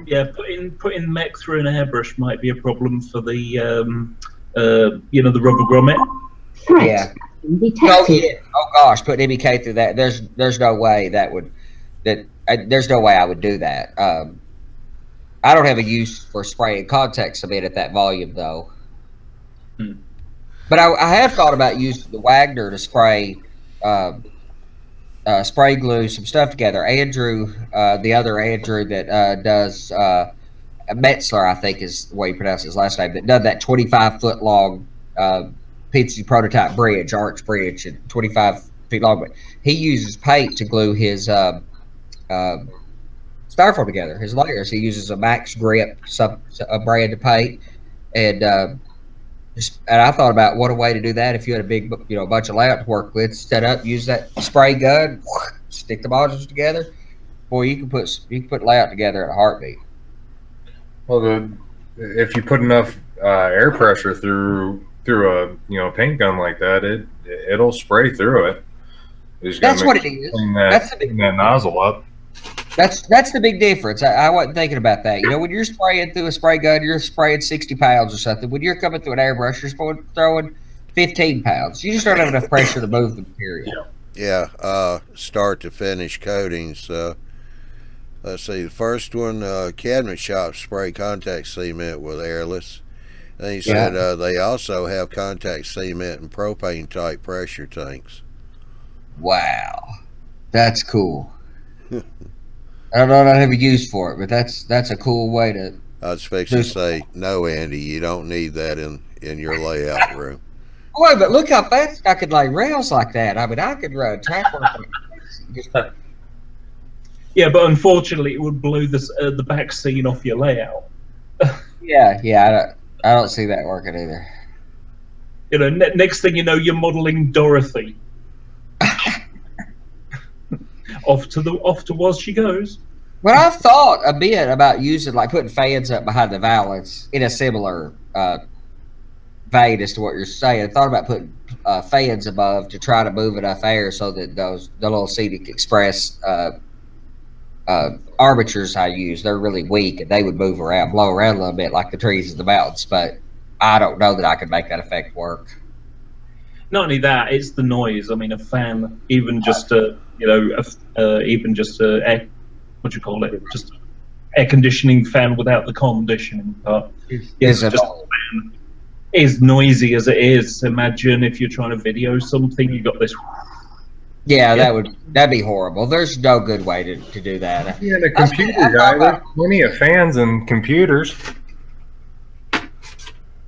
Yeah, putting mech through an airbrush might be a problem for the you know, the rubber grommet. Yeah. Oh, yeah. Oh gosh, putting MEK through that. There's no way there's no way I would do that. I don't have a use for spraying contact cement at that volume though. But I have thought about using the Wagner to spray spray glue some stuff together. Andrew, the other Andrew that does Metzler, I think is the way you pronounce his last name, that done that 25-foot long PVC prototype bridge, arch bridge, and 25 feet long. But he uses paint to glue his styrofoam together, his layers. He uses a Max Grip, a brand of paint, and I thought about what a way to do that. If you had a big, you know, bunch of layout to work with, set up, use that spray gun, stick the modules together. Boy, you can put layout together in a heartbeat. Well, if you put enough air pressure through a paint gun like that, it'll spray through it. That's what it is. That's that nozzle up. That's the big difference. I wasn't thinking about that. You know, when you're spraying through a spray gun, you're spraying 60 pounds or something. When you're coming through an airbrush, you're throwing 15 pounds. You just don't have enough pressure to move the material. Yeah, start to finish coatings. Let's see, the first one, cabinet shop spray contact cement with airless. And he said they also have contact cement and propane type pressure tanks. Wow, that's cool. I don't have a use for it, but that's a cool way to. I was fixing to say, no, Andy, you don't need that in your layout room. Boy, but look how fast I could lay rails like that. I mean, I could run track work. Yeah, but unfortunately, it would blow the back scene off your layout. Yeah, I don't see that working either. You know, next thing you know, you're modeling Dorothy. off to was she goes. Well, I've thought a bit about using, like, putting fans up behind the valance in a similar vein as to what you're saying. I thought about putting fans above to try to move enough air so that the little Scenic Express armatures I use, they're really weak and they would move around, blow around a little bit like the trees in the mountains. But I don't know that I could make that effect work. Not only that, it's the noise. I mean, a fan, even just air, what do you call it? Just air conditioning fan without the conditioning part. Is noisy as it is. Imagine if you're trying to video something, you got this. Yeah, that'd be horrible. There's no good way to do that. Yeah, the computer guy. There's plenty of fans and computers.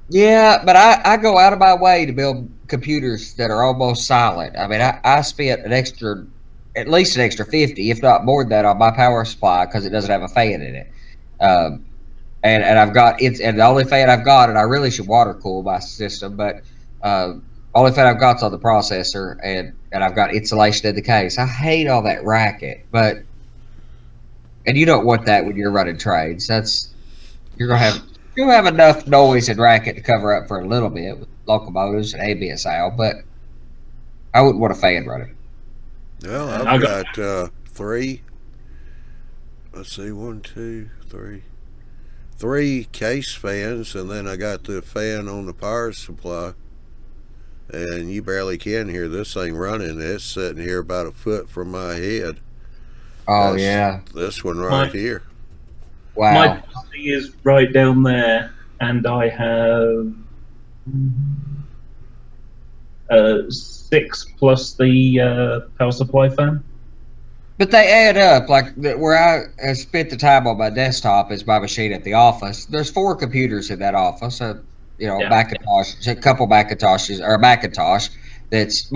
Yeah, but I go out of my way to build computers that are almost silent. I mean, I spent at least an extra 50, if not more than that, on my power supply because it doesn't have a fan in it. And I've got and the only fan I've got, and I really should water cool my system, but only fan I've got's on the processor, and I've got insulation in the case. I hate all that racket, and you don't want that when you're running trades. You'll have enough noise and racket to cover up for a little bit with locomotives and ABSL, but I wouldn't want a fan running. Well, I've got three. Let's see, 1, 2, 3. 3 case fans, and then I got the fan on the power supply. And you barely can hear this thing running. It's sitting here about a foot from my head. Oh, yeah. This one right here. Wow. My PC is right down there, and I have 6 plus the power supply fan. But they add up. Like where I spent the time on my desktop is my machine at the office. There's 4 computers in that office. Macintosh, a couple Macintoshes, or a Macintosh that's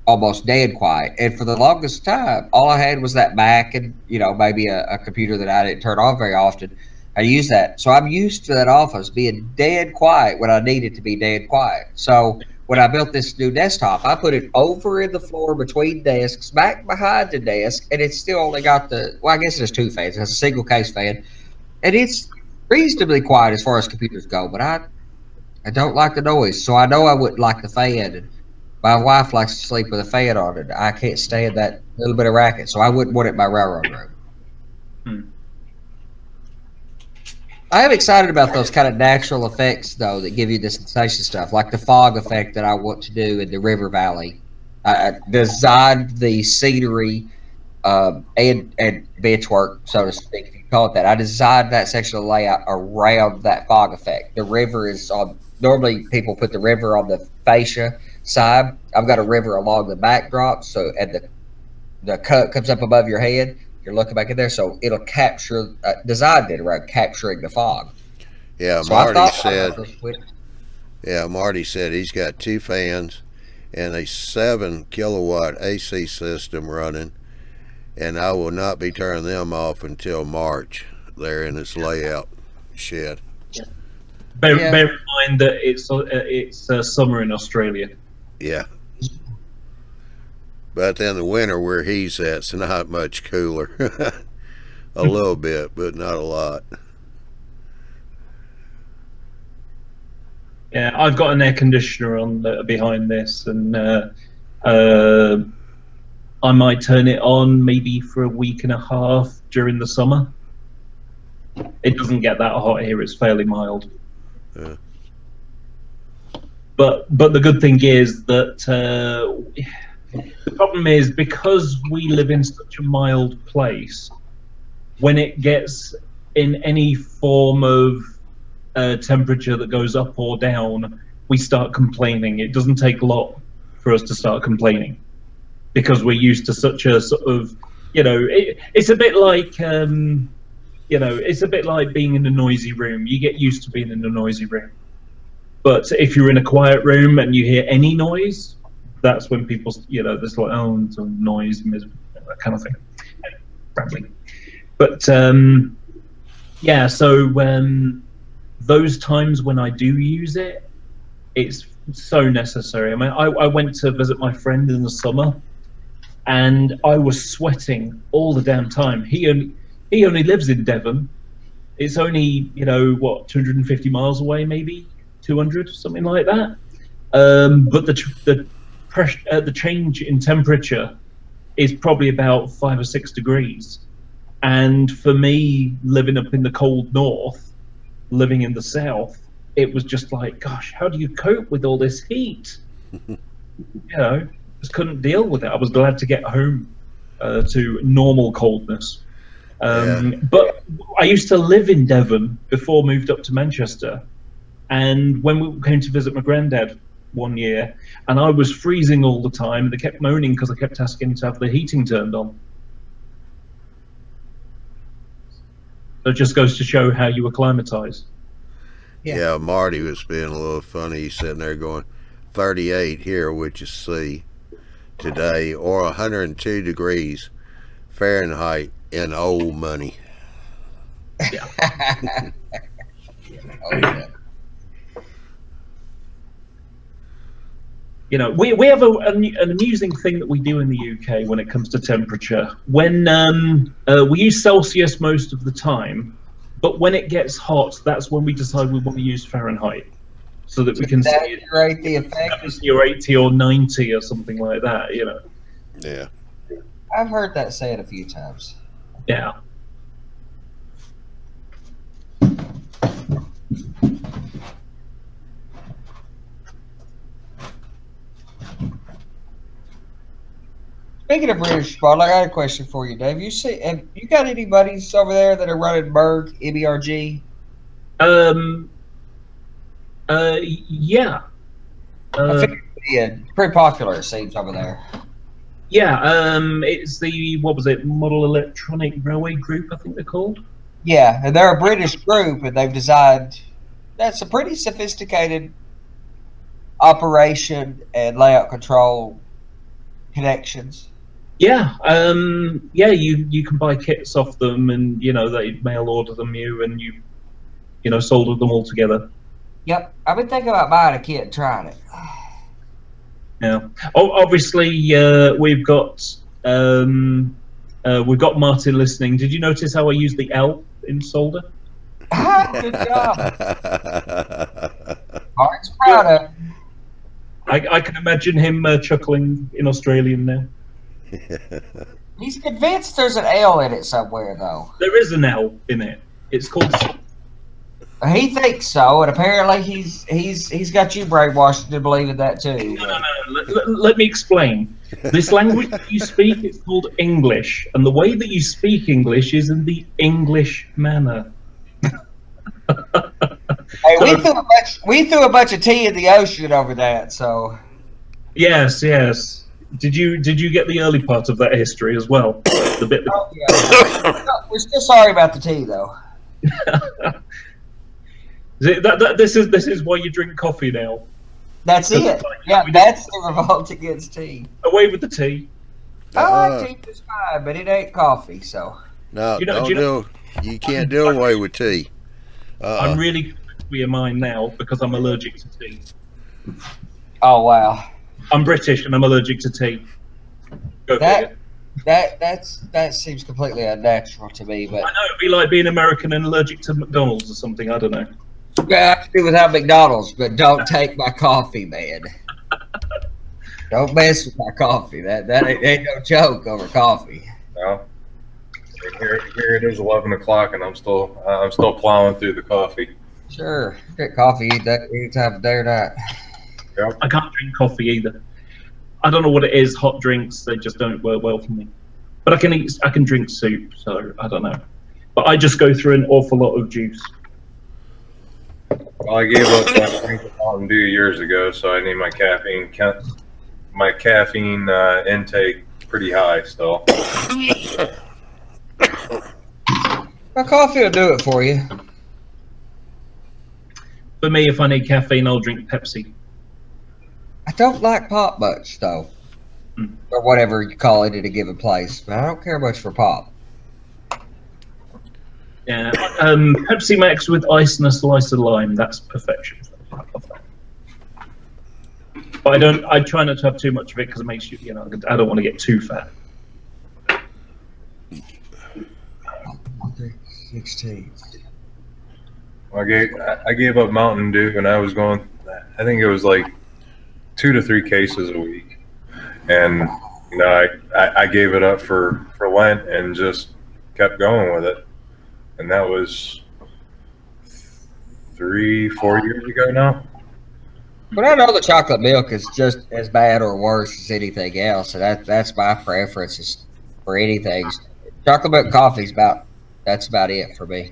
almost dead quiet. And for the longest time, all I had was that Mac and maybe a computer that I didn't turn on very often. I use that, so I'm used to that office being dead quiet when I need it to be dead quiet. So when I built this new desktop, I put it over in the floor between desks, back behind the desk, and it's still only got I guess there's 2 fans. It has a single case fan, and it's reasonably quiet as far as computers go. But I don't like the noise, so I know I wouldn't like the fan. My wife likes to sleep with a fan on it. I can't stand that little bit of racket, so I wouldn't want it in my railroad room. I am excited about those kind of natural effects, though, that give you the sensation stuff, like the fog effect that I want to do in the river valley. I designed the scenery and bench work, so to speak, if you call it that. I designed that section of layout around that fog effect. The river is on. Normally, people put the river on the fascia side. I've got a river along the backdrop, so and the cut comes up above your head. You're looking back in there, so it'll capture. Designed it around capturing the fog. Yeah, So Marty said. Yeah, Marty said he's got 2 fans and a 7 kilowatt AC system running, and I will not be turning them off until March. There in this layout shed. Bear in mind that it's summer in Australia. Yeah. But then the winter where he's at, it's not much cooler. A little bit, but not a lot. Yeah, I've got an air conditioner on behind this, and I might turn it on maybe for a week and a half during the summer. It doesn't get that hot here; it's fairly mild. Yeah. But the good thing is that the problem is, because we live in such a mild place, when it gets in any form of temperature that goes up or down, we start complaining. It doesn't take a lot for us to start complaining, because we're used to such a sort of, it's a bit like, it's a bit like being in a noisy room. You get used to being in a noisy room. But if you're in a quiet room and you hear any noise, that's when people, there's like, oh, some noise, that kind of thing. Rambling. But, yeah, so those times when I do use it, it's so necessary. I mean, I went to visit my friend in the summer, and I was sweating all the damn time. He only lives in Devon. It's only, 250 miles away, maybe 200, something like that. But the change in temperature is probably about 5 or 6 degrees. And for me, living up in the cold north, living in the south, it was just like, gosh, how do you cope with all this heat? Just couldn't deal with it. I was glad to get home to normal coldness. But I used to live in Devon before I moved up to Manchester. And when we came to visit my granddad one year, and I was freezing all the time, and they kept moaning because I kept asking to have the heating turned on. So it just goes to show how you acclimatize. Yeah, Marty was being a little funny. He's sitting there going, 38 here, which is C, today, or 102 degrees Fahrenheit in old money. Yeah. Oh, yeah. We have an amusing thing that we do in the UK when it comes to temperature. When we use Celsius most of the time, but when it gets hot, that's when we decide we want to use Fahrenheit, so that we can exaggerate the effect. You're 80 or 90 or something like that, Yeah. I've heard that said a few times. Yeah. Speaking of British Spot, I got a question for you, Dave. Have you got any buddies over there that are running Berg, MERG? Yeah. I think it's pretty popular, it seems, over there. Yeah, it's the, Model Electronic Railway Group, I think they're called. Yeah, and they're a British group, and they've designed, that's a pretty sophisticated operation and layout control connections. Yeah, you can buy kits off them, and they mail order them and you solder them all together. Yep, I've been thinking about buying a kit and trying it. Yeah. Oh, obviously, we've got Martin listening. Did you notice how I used the L in solder? Good job. Martin proud of him. I can imagine him chuckling in Australian now. He's convinced there's an L in it somewhere, though. There is an L in it. It's called. He thinks so, and apparently he's got you brainwashed to believe in that too. No. Let me explain. This language that you speak is called English, and the way that you speak English is in the English manner. Hey, we threw a bunch of tea in the ocean over that, so. Yes. Did you get the early part of that history as well? The bit. Oh, yeah. We're still sorry about the tea, though. This is why you drink coffee now. That's it. Yeah, that's the revolt against tea. Away with the tea. I like tea just fine, but it ain't coffee, so. No, you can't do away with tea. I'm really with your mind now because I'm allergic to tea. Oh wow. I'm British and I'm allergic to tea. That seems completely unnatural to me, but I know it'd be like being American and allergic to McDonald's or something. I don't know. yeah, I can do without McDonald's, but don't take my coffee, man. Don't mess with my coffee. That ain't no joke over coffee. No. Here it is, 11 o'clock, and I'm still plowing through the coffee. Sure, get coffee. Eat that any time of day or night. Yep. I can't drink coffee either. I don't know what it is. Hot drinks, they just don't work well for me. But I can drink soup, so I don't know. But I just go through an awful lot of juice. Well, I gave up that drink of Mountain Dew years ago, so I need my caffeine intake pretty high still. My coffee will do it for you. For me, if I need caffeine, I'll drink Pepsi. I don't like pop much, though. Or whatever you call it at a given place. But I don't care much for pop. Yeah, Pepsi Max with ice and a slice of lime. That's perfection. I love that. But I try not to have too much of it because it makes you, I don't want to get too fat. 16. I gave up Mountain Dew, and I was going, I think it was like 2 to 3 cases a week. And, I gave it up for Lent and just kept going with it. And that was 3-4 years ago now. But I know the chocolate milk is just as bad or worse as anything else. And that's my preference for anything. Chocolate milk coffee's that's about it for me.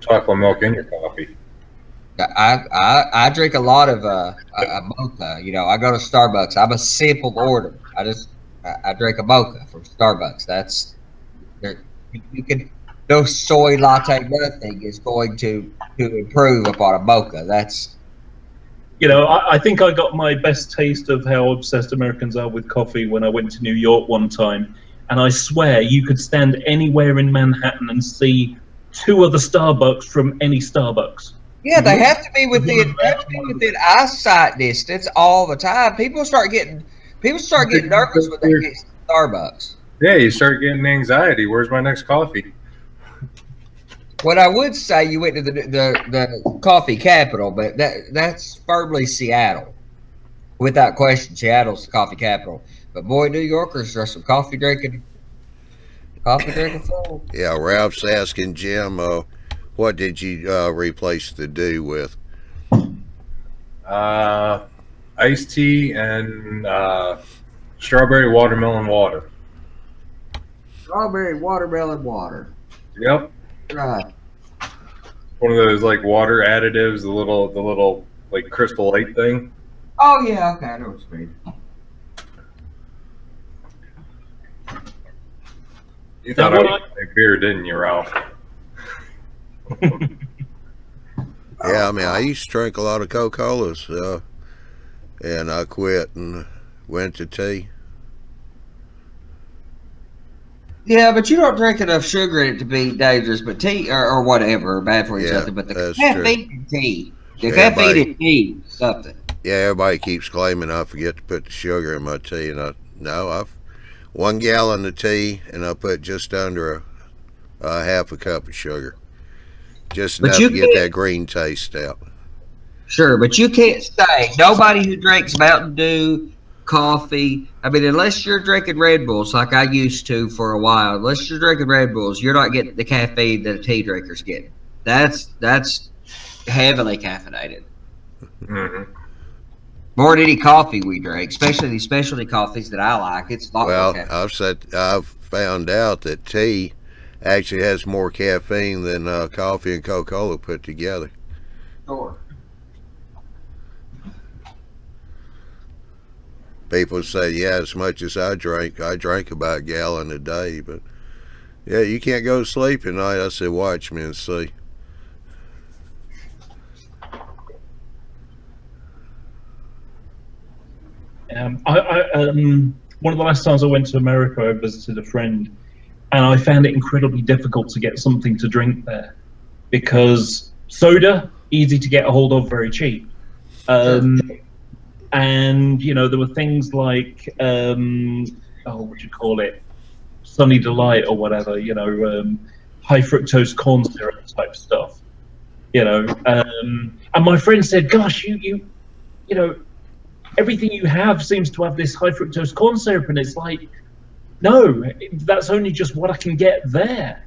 Chocolate milk in your coffee. I drink a lot of a mocha. I go to Starbucks. I'm a simple order. I drink a mocha from Starbucks. You can no soy latte. Nothing is going to improve upon a mocha. That's. I think I got my best taste of how obsessed Americans are with coffee when I went to New York one time, and I swear you could stand anywhere in Manhattan and see 2 other Starbucks from any Starbucks. Yeah, they have to be within eyesight distance all the time. People start getting nervous when they get Starbucks. Yeah, you start getting anxiety. Where's my next coffee? What I would say, you went to the coffee capital, but that's firmly Seattle, without question. Seattle's the coffee capital. But boy, New Yorkers are some coffee drinking fool. Yeah, Ralph's asking Jim, what did you replace the Dew with? Iced tea and strawberry watermelon water. Strawberry watermelon water. Yep. Right. One of those like water additives, the little like Crystal Light thing. Oh yeah, okay, I know what you mean. You thought I was like beer, didn't you, Ralph? Yeah, I mean, I used to drink a lot of Coca-Colas, and I quit and went to tea. Yeah, but you don't drink enough sugar in it to be dangerous, but tea or whatever, or bad for you, something. But the caffeine in tea, caffeine in tea, something. Yeah, everybody keeps claiming I forget to put the sugar in my tea, and I've 1 gallon of tea, and I put just under a half a cup of sugar, just enough to get that green taste out. Sure, but you can't say nobody who drinks Mountain Dew, coffee. I mean, unless you're drinking Red Bulls like I used to for a while, unless you're drinking Red Bulls, you're not getting the caffeine that a tea drinker's getting. That's heavily caffeinated. Mm-hmm. More than any coffee we drink, especially these specialty coffees that I like. It's not well, I've found out that tea actually has more caffeine than coffee and Coca-Cola put together. Sure. People say, yeah, as much as I drink about a gallon a day, but yeah, you can't go to sleep at night. I said, watch me and see. One of the last times I went to America, I visited a friend, and I found it incredibly difficult to get something to drink there because soda, easy to get a hold of, very cheap. And, you know, there were things like, what would you call it? Sunny Delight or whatever, you know, high fructose corn syrup type stuff, you know. And my friend said, gosh, you know, everything you have seems to have this high fructose corn syrup. And it's like, no, that's only just what I can get there.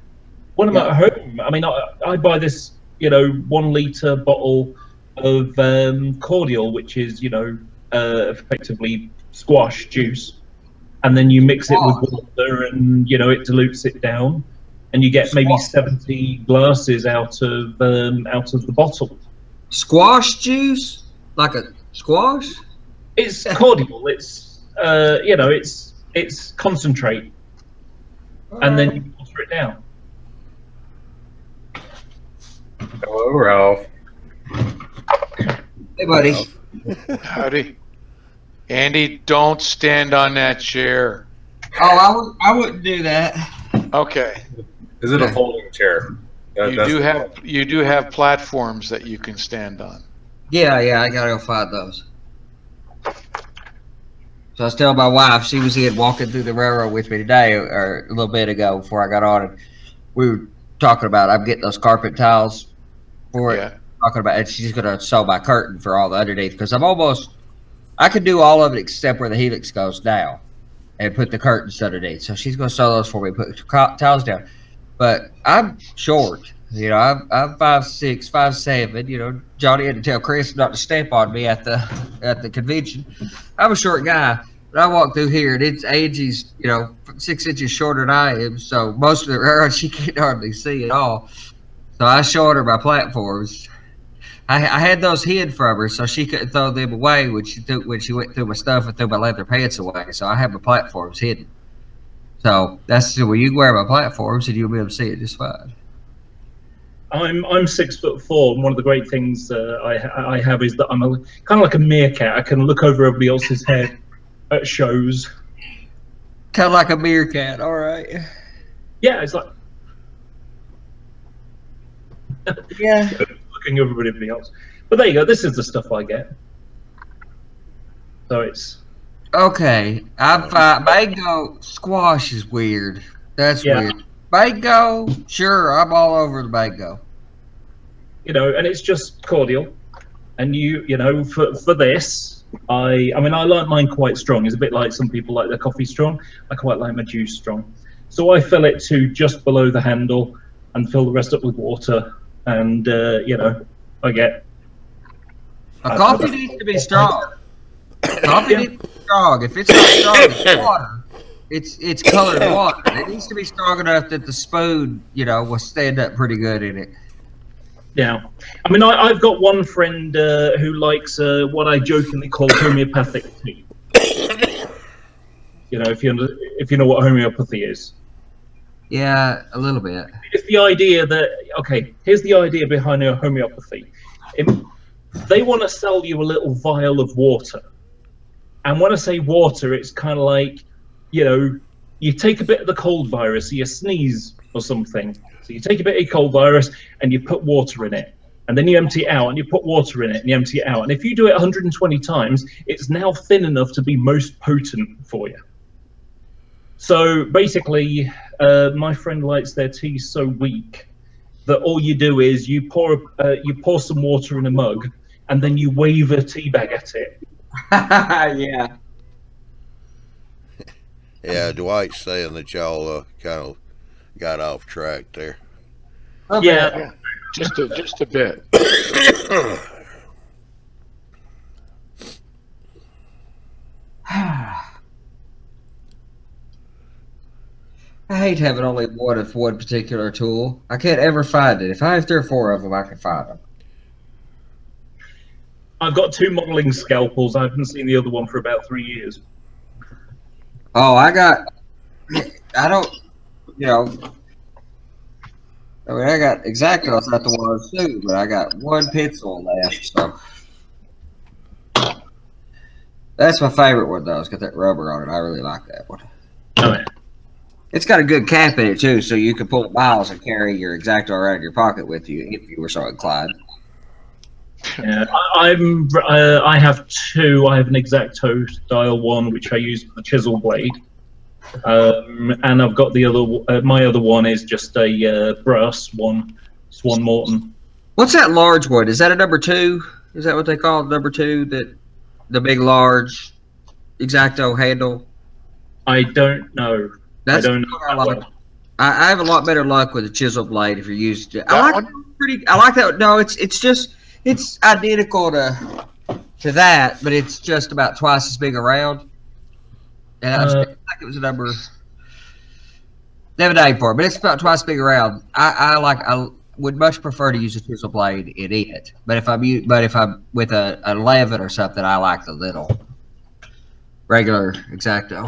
When I'm at home, I mean, I buy this, you know, 1 liter bottle of cordial, which is, you know, effectively squash juice, and then you mix it with water, and you know it dilutes it down, and you get maybe 70 glasses out of the bottle. Squash juice, like a squash? It's cordial. It's you know, it's concentrate, and then you water it down. Hello, Ralph. Hey, buddy. Howdy. Andy, don't stand on that chair. Oh, I wouldn't do that. Okay. Is it a folding chair? You do have platforms that you can stand on. Yeah, I gotta go find those. So I was telling my wife, she was in walking through the railroad with me today, or a little bit ago before I got on, and we were talking about I'm getting those carpet tiles for it. Yeah. Talking about, and she's gonna sew my curtain for all the underneath because I can do all of it except where the helix goes now, and put the curtains underneath. So she's gonna sew those for me, put tiles down. But I'm short, you know. I'm 5'6", 5'7". You know, Johnny had to tell Chris not to step on me at the convention. I'm a short guy, but I walk through here, and it's Angie's, you know, 6 inches shorter than I am. So most of the railroad she can't hardly see at all. So I showed her my platforms. I had those hid from her so she couldn't throw them away when she went through my stuff and threw my leather pants away. So I have my platforms hidden. So that's where you can wear my platforms and you'll be able to see it just fine. I'm 6'4", and one of the great things I have is that I'm kind of like a meerkat. I can look over everybody else's head at shows. Kind of like a meerkat, all right. Yeah, it's like yeah. Looking over everybody else. But there you go. This is the stuff I get. So it's okay. I'm fine. Mango squash is weird. That's weird. Mango, sure. I'm all over the mango. You know, and it's just cordial. And you know, for this, I mean, I like mine quite strong. It's a bit like some people like their coffee strong. I quite like my juice strong. So I fill it to just below the handle and fill the rest up with water. And you know, I get coffee needs to be strong. Coffee needs to be strong. If it's not strong, it's water. It's colored water. It needs to be strong enough that the spoon, you know, will stand up pretty good in it. Yeah, I mean, I've got one friend who likes what I jokingly call homeopathic tea. You know, if you know what homeopathy is. Yeah, a little bit. It's the idea that, okay, here's the idea behind homeopathy. They want to sell you a little vial of water. And when I say water, it's kind of like, you know, you take a bit of the cold virus, so you sneeze or something. So you take a bit of cold virus and you put water in it. And then you empty it out and you put water in it and you empty it out. And if you do it 120 times, it's now thin enough to be most potent for you. So basically, my friend likes their tea so weak that all you do is you pour some water in a mug, and then you wave a tea bag at it. Yeah. Yeah, Dwight's saying that y'all kind of got off track there. Okay. Yeah. Just a bit. I hate having only one of one particular tool. I can't ever find it. If I have 3 or 4 of them, I can find them. I've got 2 modeling scalpels. I haven't seen the other one for about 3 years. Oh, I don't, you know, I mean, I got X-Acto's not the ones too, but I got 1 pencil left, so. That's my favorite one, though. It's got that rubber on it. I really like that one. Oh, yeah. It's got a good cap in it, too, so you can pull the miles and carry your X-Acto around in your pocket with you if you were so inclined. Yeah, I have 2. I have an X-Acto style one, which I use for the chisel blade, and I've got the other. My other one is just a brass one, Swan Morton. What's that large one? Is that a number 2? Is that what they call it, number 2? That the big, large X-Acto handle? I don't know. I don't know. I like. I have a lot better luck with a chisel blade if you're used to. That I like that. No, it's identical to that, but it's just about twice as big around. And I like it was a number. Never name for it, but it's about twice as big around. I would much prefer to use a chisel blade in it, but if I'm with a 11 or something, I like the little regular X-Acto.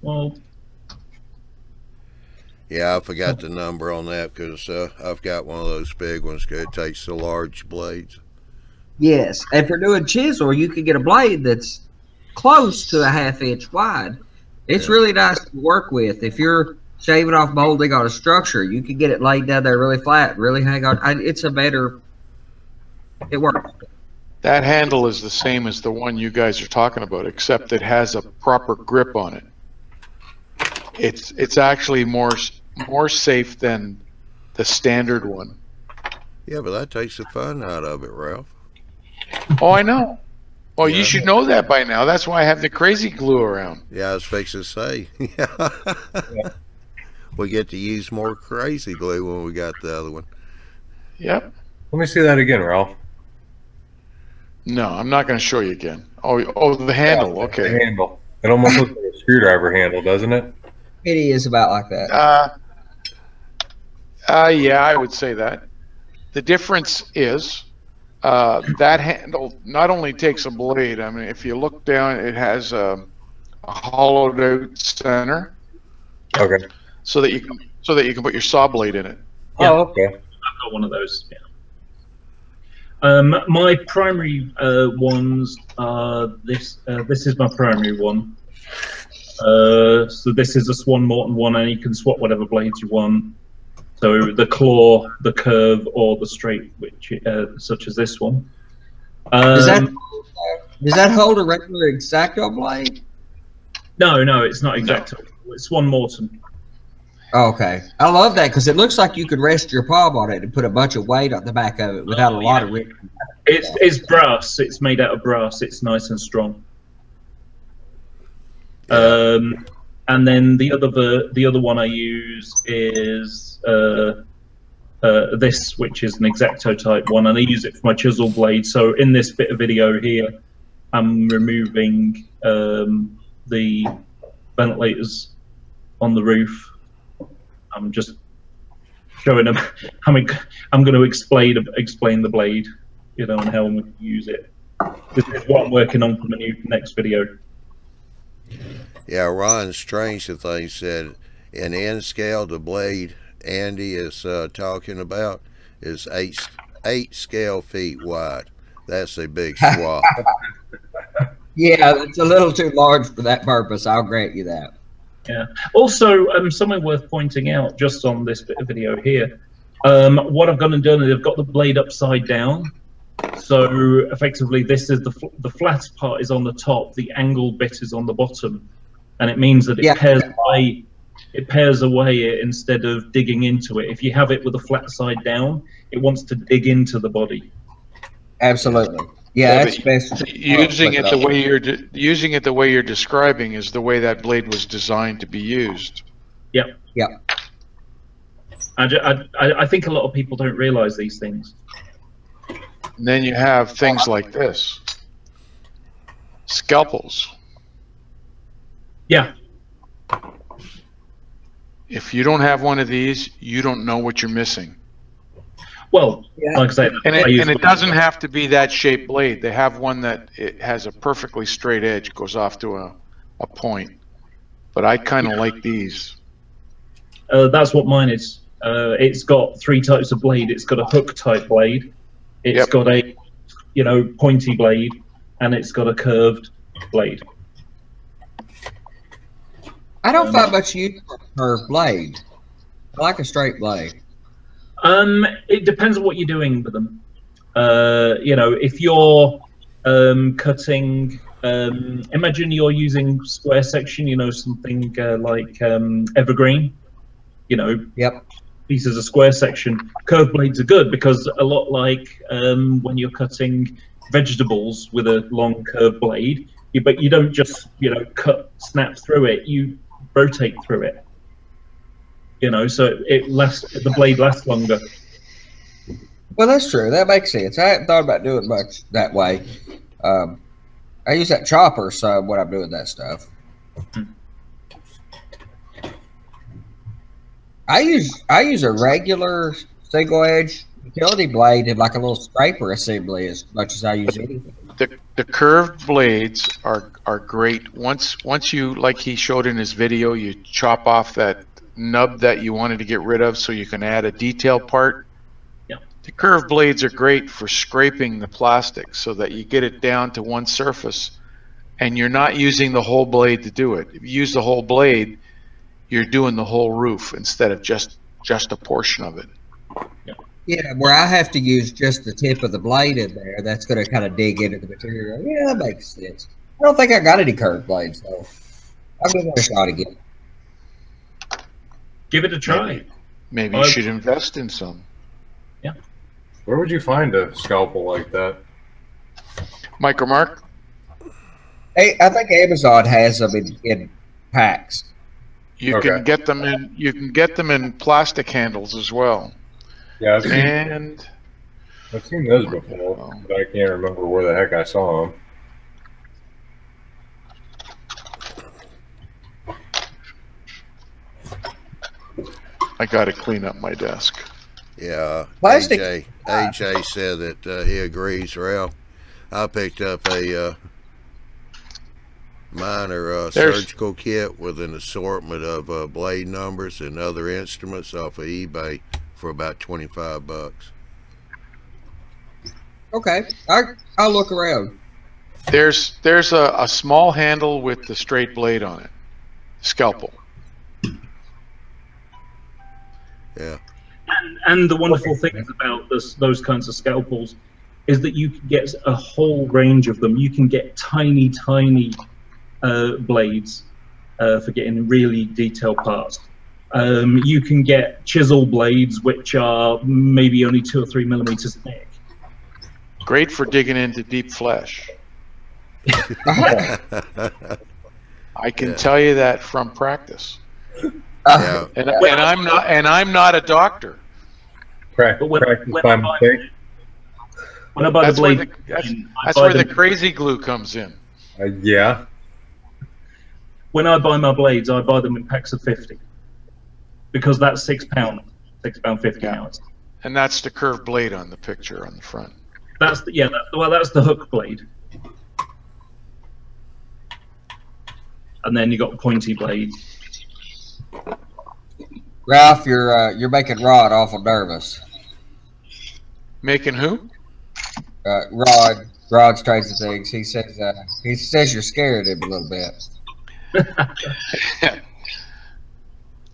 Well, Yeah, I forgot the number on that because I've got one of those big ones. It takes the large blades. Yes, and for doing chisel, you can get a blade that's close to a 1/2 inch wide. It's really nice to work with. If you're shaving off molding on a structure, you can get it laid down there really flat, really hang on. It's a better. It works. That handle is the same as the one you guys are talking about, except it has a proper grip on it. It's actually more safe than the standard one. Yeah, but that takes the fun out of it, Ralph. Oh, I know. Well, Yeah. you should know that by now. That's why I have the crazy glue around. Yeah, I was fixing to say. We get to use more crazy glue when we got the other one. Yep. Let me see that again, Ralph. No, I'm not going to show you again. Oh, the handle. Yeah, Okay. The handle. It almost looks like a screwdriver handle, doesn't it? It is about like that. Yeah, I would say that. The difference is that handle not only takes a blade. I mean, if you look down, it has a hollowed out center, Okay. so that you can put your saw blade in it. Yeah. Oh, okay. I've got one of those. Yeah. My primary ones are this. This is my primary one. So this is a Swan Morton one, and you can swap whatever blades you want. So the claw, the curve, or the straight, which such as this one. Does that hold a regular X-Acto blade? No, it's not X-Acto. It's Swan Morton. Oh, okay. I love that because it looks like you could rest your palm on it and put a bunch of weight on the back of it without a lot of weight. It's brass. It's made out of brass. It's nice and strong. And then the other one I use is this, which is an X-Acto type one, and I use it for my chisel blade. So in this bit of video here, I'm removing the ventilators on the roof. I'm just showing them. I'm going to explain the blade, you know, and how I'm going to use it. This is what I'm working on for my next video. Yeah, Ron Strange thing said in N scale the blade Andy is talking about is eight scale feet wide. That's a big swath. Yeah, it's a little too large for that purpose. I'll grant you that. Yeah. Also, something worth pointing out just on this bit of video here. What I've gone and done is I've got the blade upside down. So effectively, this is the flat part is on the top, the angled bit is on the bottom, and it means that it pairs it pares away it instead of digging into it. If you have it with a flat side down, it wants to dig into the body. Absolutely. Yeah, that's but best. using it the way you're describing is the way that blade was designed to be used. Yep. Yep. I think a lot of people don't realize these things. And then you have things like this. Scalpels. Yeah. If you don't have one of these, you don't know what you're missing. Well, Yeah. like I said, And it doesn't have to be that shaped blade. They have one that it has a perfectly straight edge, goes off to a point. But I kind of like these. That's what mine is. It's got 3 types of blade. It's got a hook type blade. It's Yep. got a, pointy blade, and it's got a curved blade. I don't find much use for a curved blade. I like a straight blade. It depends on what you're doing with them. If you're cutting, imagine you're using square section, something like evergreen, Yep. pieces of square section. Curved blades are good because a lot like when you're cutting vegetables with a long curved blade, but you don't just, snap through it, you rotate through it. So the blade lasts longer. Well, that's true. That makes sense. I hadn't thought about doing much that way. I use that chopper some when I'm doing that stuff. I use a regular single edge utility blade and like a little scraper assembly as much as I use anything. The curved blades are great. Once you, like he showed in his video, you chop off that nub that you wanted to get rid of so you can add a detail part. Yeah. The curved blades are great for scraping the plastic so that you get it down to one surface and you're not using the whole blade to do it. If you use the whole blade, you're doing the whole roof instead of just a portion of it. Yeah, where I have to use just the tip of the blade in there, that's going to kind of dig into the material. Yeah, that makes sense. I don't think I got any curved blades, though. I'll give it a shot again. Give it a try. Maybe you should invest in some. Yeah. Where would you find a scalpel like that? Micro Mark? Hey, I think Amazon has them in packs. You can get them in plastic handles as well. Yeah, I've seen those before, but I can't remember where the heck I saw them. I got to clean up my desk. Yeah, Plastic. AJ said that he agrees. Ralph, I picked up a minor surgical kit with an assortment of blade numbers and other instruments off of eBay for about $25. Okay, I'll look around. There's a small handle with the straight blade on it. Scalpel. Yeah. And the wonderful things about those kinds of scalpels is that you can get a whole range of them. You can get tiny blades for getting really detailed parts. You can get chisel blades, which are maybe only 2 or 3 millimeters thick. Great for digging into deep flesh. I can tell you that from practice. Yeah. And I'm not a doctor. But when I buy the blade, That's where the crazy glue comes in. Yeah. When I buy my blades, I buy them in packs of 50 because that's £6, £6.50 an ounce. And that's the curved blade on the picture on the front. That's that's the hook blade, and then you got pointy blade. Ralph, you're making Rod awful nervous. Making who? Rod Stranger Things. He says you're scared of him a little bit.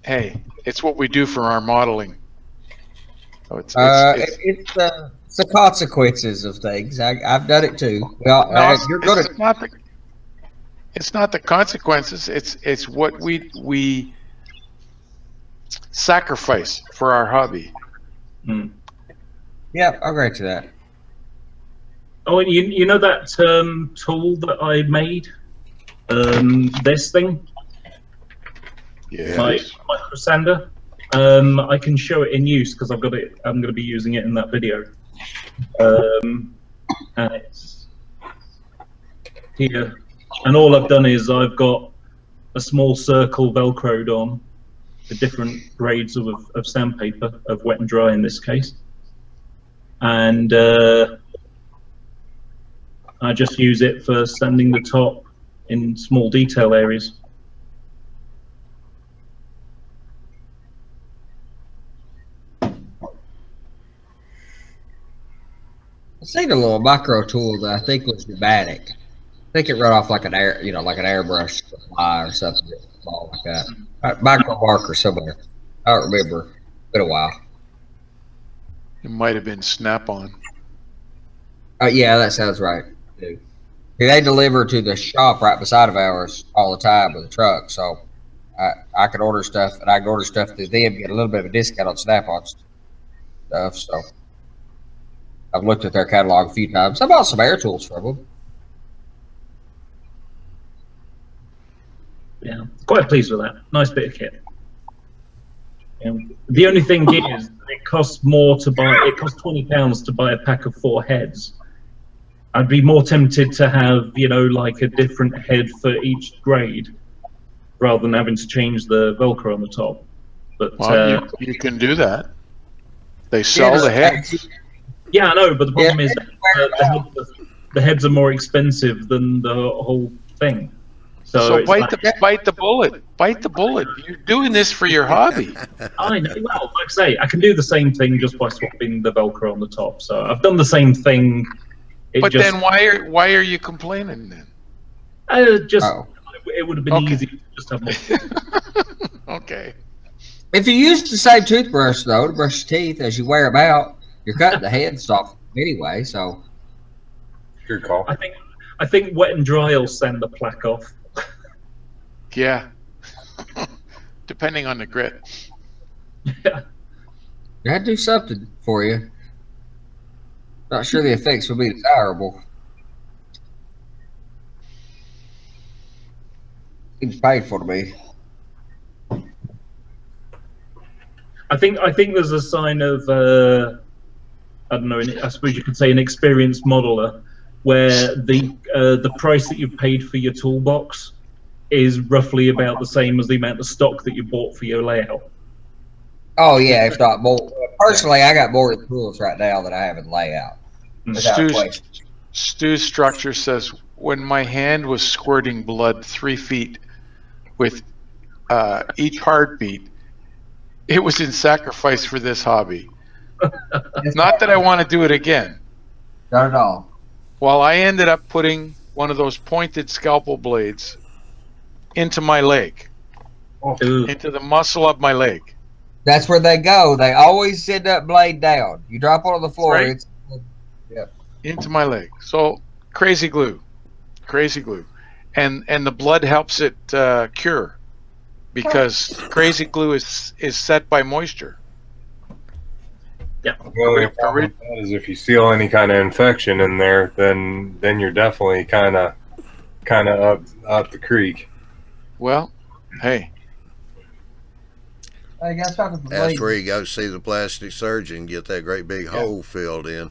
Hey, it's what we do for our modeling. Oh, it's the consequences of things. I've done it too. It's not the consequences. It's what we sacrifice for our hobby. Mm. Yep, I'll agree to that. Oh, and you know that tool that I made? This thing? Yeah. My micro sander. I can show it in use because I've got it. I'm going to be using it in that video. And it's here. And all I've done is I've got a small circle velcroed on the different grades of sandpaper, of wet and dry in this case. And I just use it for sanding the top in small detail areas. I seen a little micro tool that I think was pneumatic. I think it run off like an like an airbrush supply or something small like that. Micro marker somewhere. I don't remember. Been a while. It might have been Snap-on. Yeah, that sounds right. They deliver to the shop right beside of ours all the time with a truck, so I can order stuff, and I can order stuff through them, get a little bit of a discount on Snap-on stuff. So I've looked at their catalog a few times. I bought some air tools from them. Yeah, quite pleased with that. Nice bit of kit. The only thing is, it costs more to buy. It costs £20 to buy a pack of 4 heads. I'd be more tempted to have, like a different head for each grade, rather than having to change the Velcro on the top. But well, you can do that. They sell the heads. Yeah, I know, but the problem is the heads are more expensive than the whole thing. So bite the bullet. Bite the bullet. You're doing this for your hobby. I know. Well, like I say, I can do the same thing just by swapping the Velcro on the top. So I've done the same thing. Then why are you complaining then? It would have been easy to just have more. Okay. If you use the same toothbrush though to brush your teeth as you wear them out, you're cutting the heads off anyway. So good call. I think wet and dry will send the plaque off. Yeah. Depending on the grit. Yeah. That'd do something for you. Not sure the effects will be desirable. Seems painful to me. I think there's a sign of I don't know. I suppose you could say an experienced modeler, where the price that you've paid for your toolbox is roughly about the same as the amount of stock that you bought for your layout. Oh yeah, if not more. Personally, I got more tools right now than I have in layout. Stu's structure says, when my hand was squirting blood 3 feet with each heartbeat, it was in sacrifice for this hobby. Not that I want to do it again. Not at all. Well, I ended up putting one of those pointed scalpel blades into my leg, into the muscle of my leg. That's where they go. They always send that blade down. You drop it on the floor. Right. It's Into my leg. So crazy glue, and the blood helps it cure, because crazy glue is set by moisture. Yeah. The only problem with that is if you seal any kind of infection in there, then you're definitely kind of up the creek. Well, hey. That's where you go to see the plastic surgeon, get that great big hole filled in.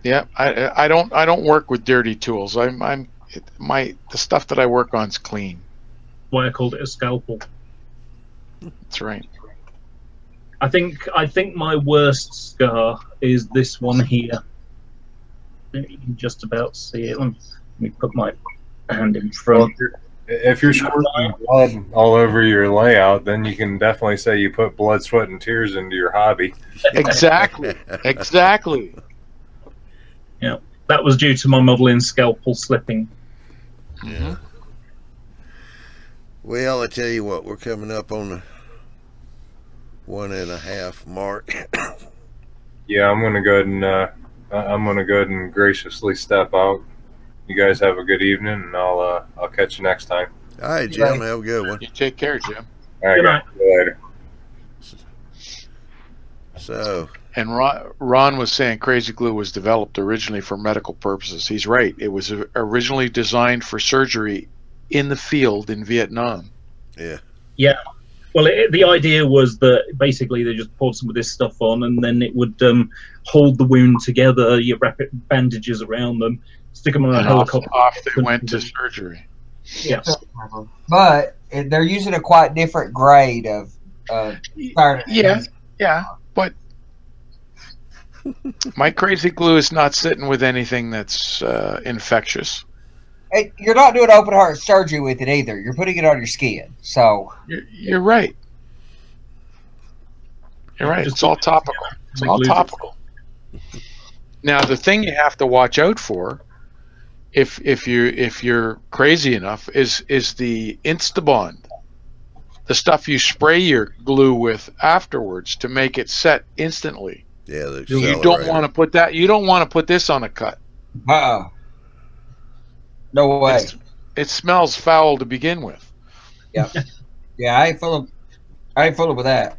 Yeah, I don't work with dirty tools. The stuff that I work on is clean. Why I called it a scalpel. That's right. I think my worst scar is this one here. You can just about see it. Let me put my hand in front. If you're squirting blood all over your layout, then you can definitely say you put blood, sweat, and tears into your hobby. Exactly. Exactly. Yeah, that was due to my modeling scalpel slipping. Yeah. Well, I tell you what, we're coming up on the 1.5 mark. Yeah, I'm gonna go ahead and graciously step out. You guys have a good evening, and I'll catch you next time. All right, Jim. Have a good one. You take care, Jim. All right, Good night. See you later. So, And Ron was saying Crazy Glue was developed originally for medical purposes. He's right. It was originally designed for surgery in the field in Vietnam. yeah. Yeah. Well, the idea was that basically they just poured some of this stuff on, and then it would hold the wound together. You wrap it, bandages around them, stick them on a And helicopter. off they went to surgery. Yeah. But they're using a quite different grade of Yeah, but my Crazy Glue is not sitting with anything that's infectious. You're not doing open heart surgery with it either. You're putting it on your skin. So You're right. You're right. It's all topical. It's all topical. Now the thing you have to watch out for, if you're crazy enough, is the Instabond, the stuff you spray your glue with afterwards to make it set instantly. Yeah, you don't want to put that. You don't want to put this on a cut. No way. It smells foul to begin with. Yeah. Yeah, I ain't fooling with that.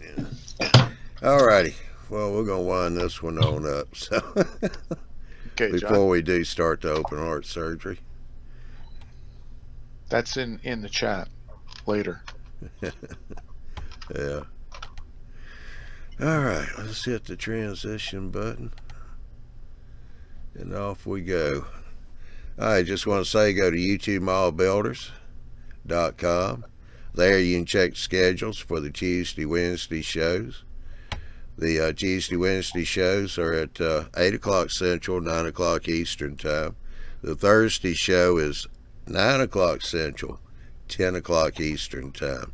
Yeah. All righty. Well, we're gonna wind this one on up. So okay, before John. we do start the open heart surgery. That's in the chat later. Yeah. All right, let's hit the transition button. And off we go. I just want to say go to YouTubeMallBuilders.com. There you can check schedules for the Tuesday, Wednesday shows. The Tuesday, Wednesday shows are at 8 o'clock Central, 9 o'clock Eastern Time. The Thursday show is 9 o'clock Central, 10 o'clock Eastern Time.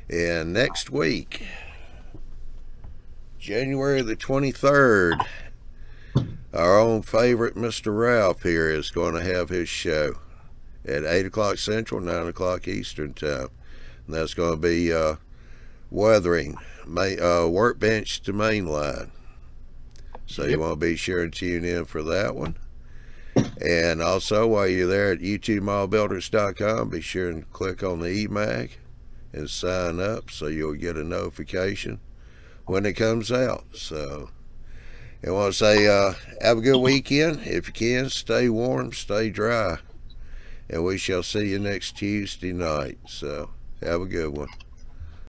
And next week, January the 23rd, our own favorite Mr. Ralph here is going to have his show at 8 o'clock Central, 9 o'clock Eastern Time. And that's going to be weathering, workbench to mainline. So you want to be sure and tune in for that one. And also, while you're there at YouTubeMallBuilders.com, be sure and click on the eMag and sign up so you'll get a notification when it comes out. So I want to say have a good weekend. If you can, stay warm, stay dry, and we shall see you next Tuesday night. So have a good one.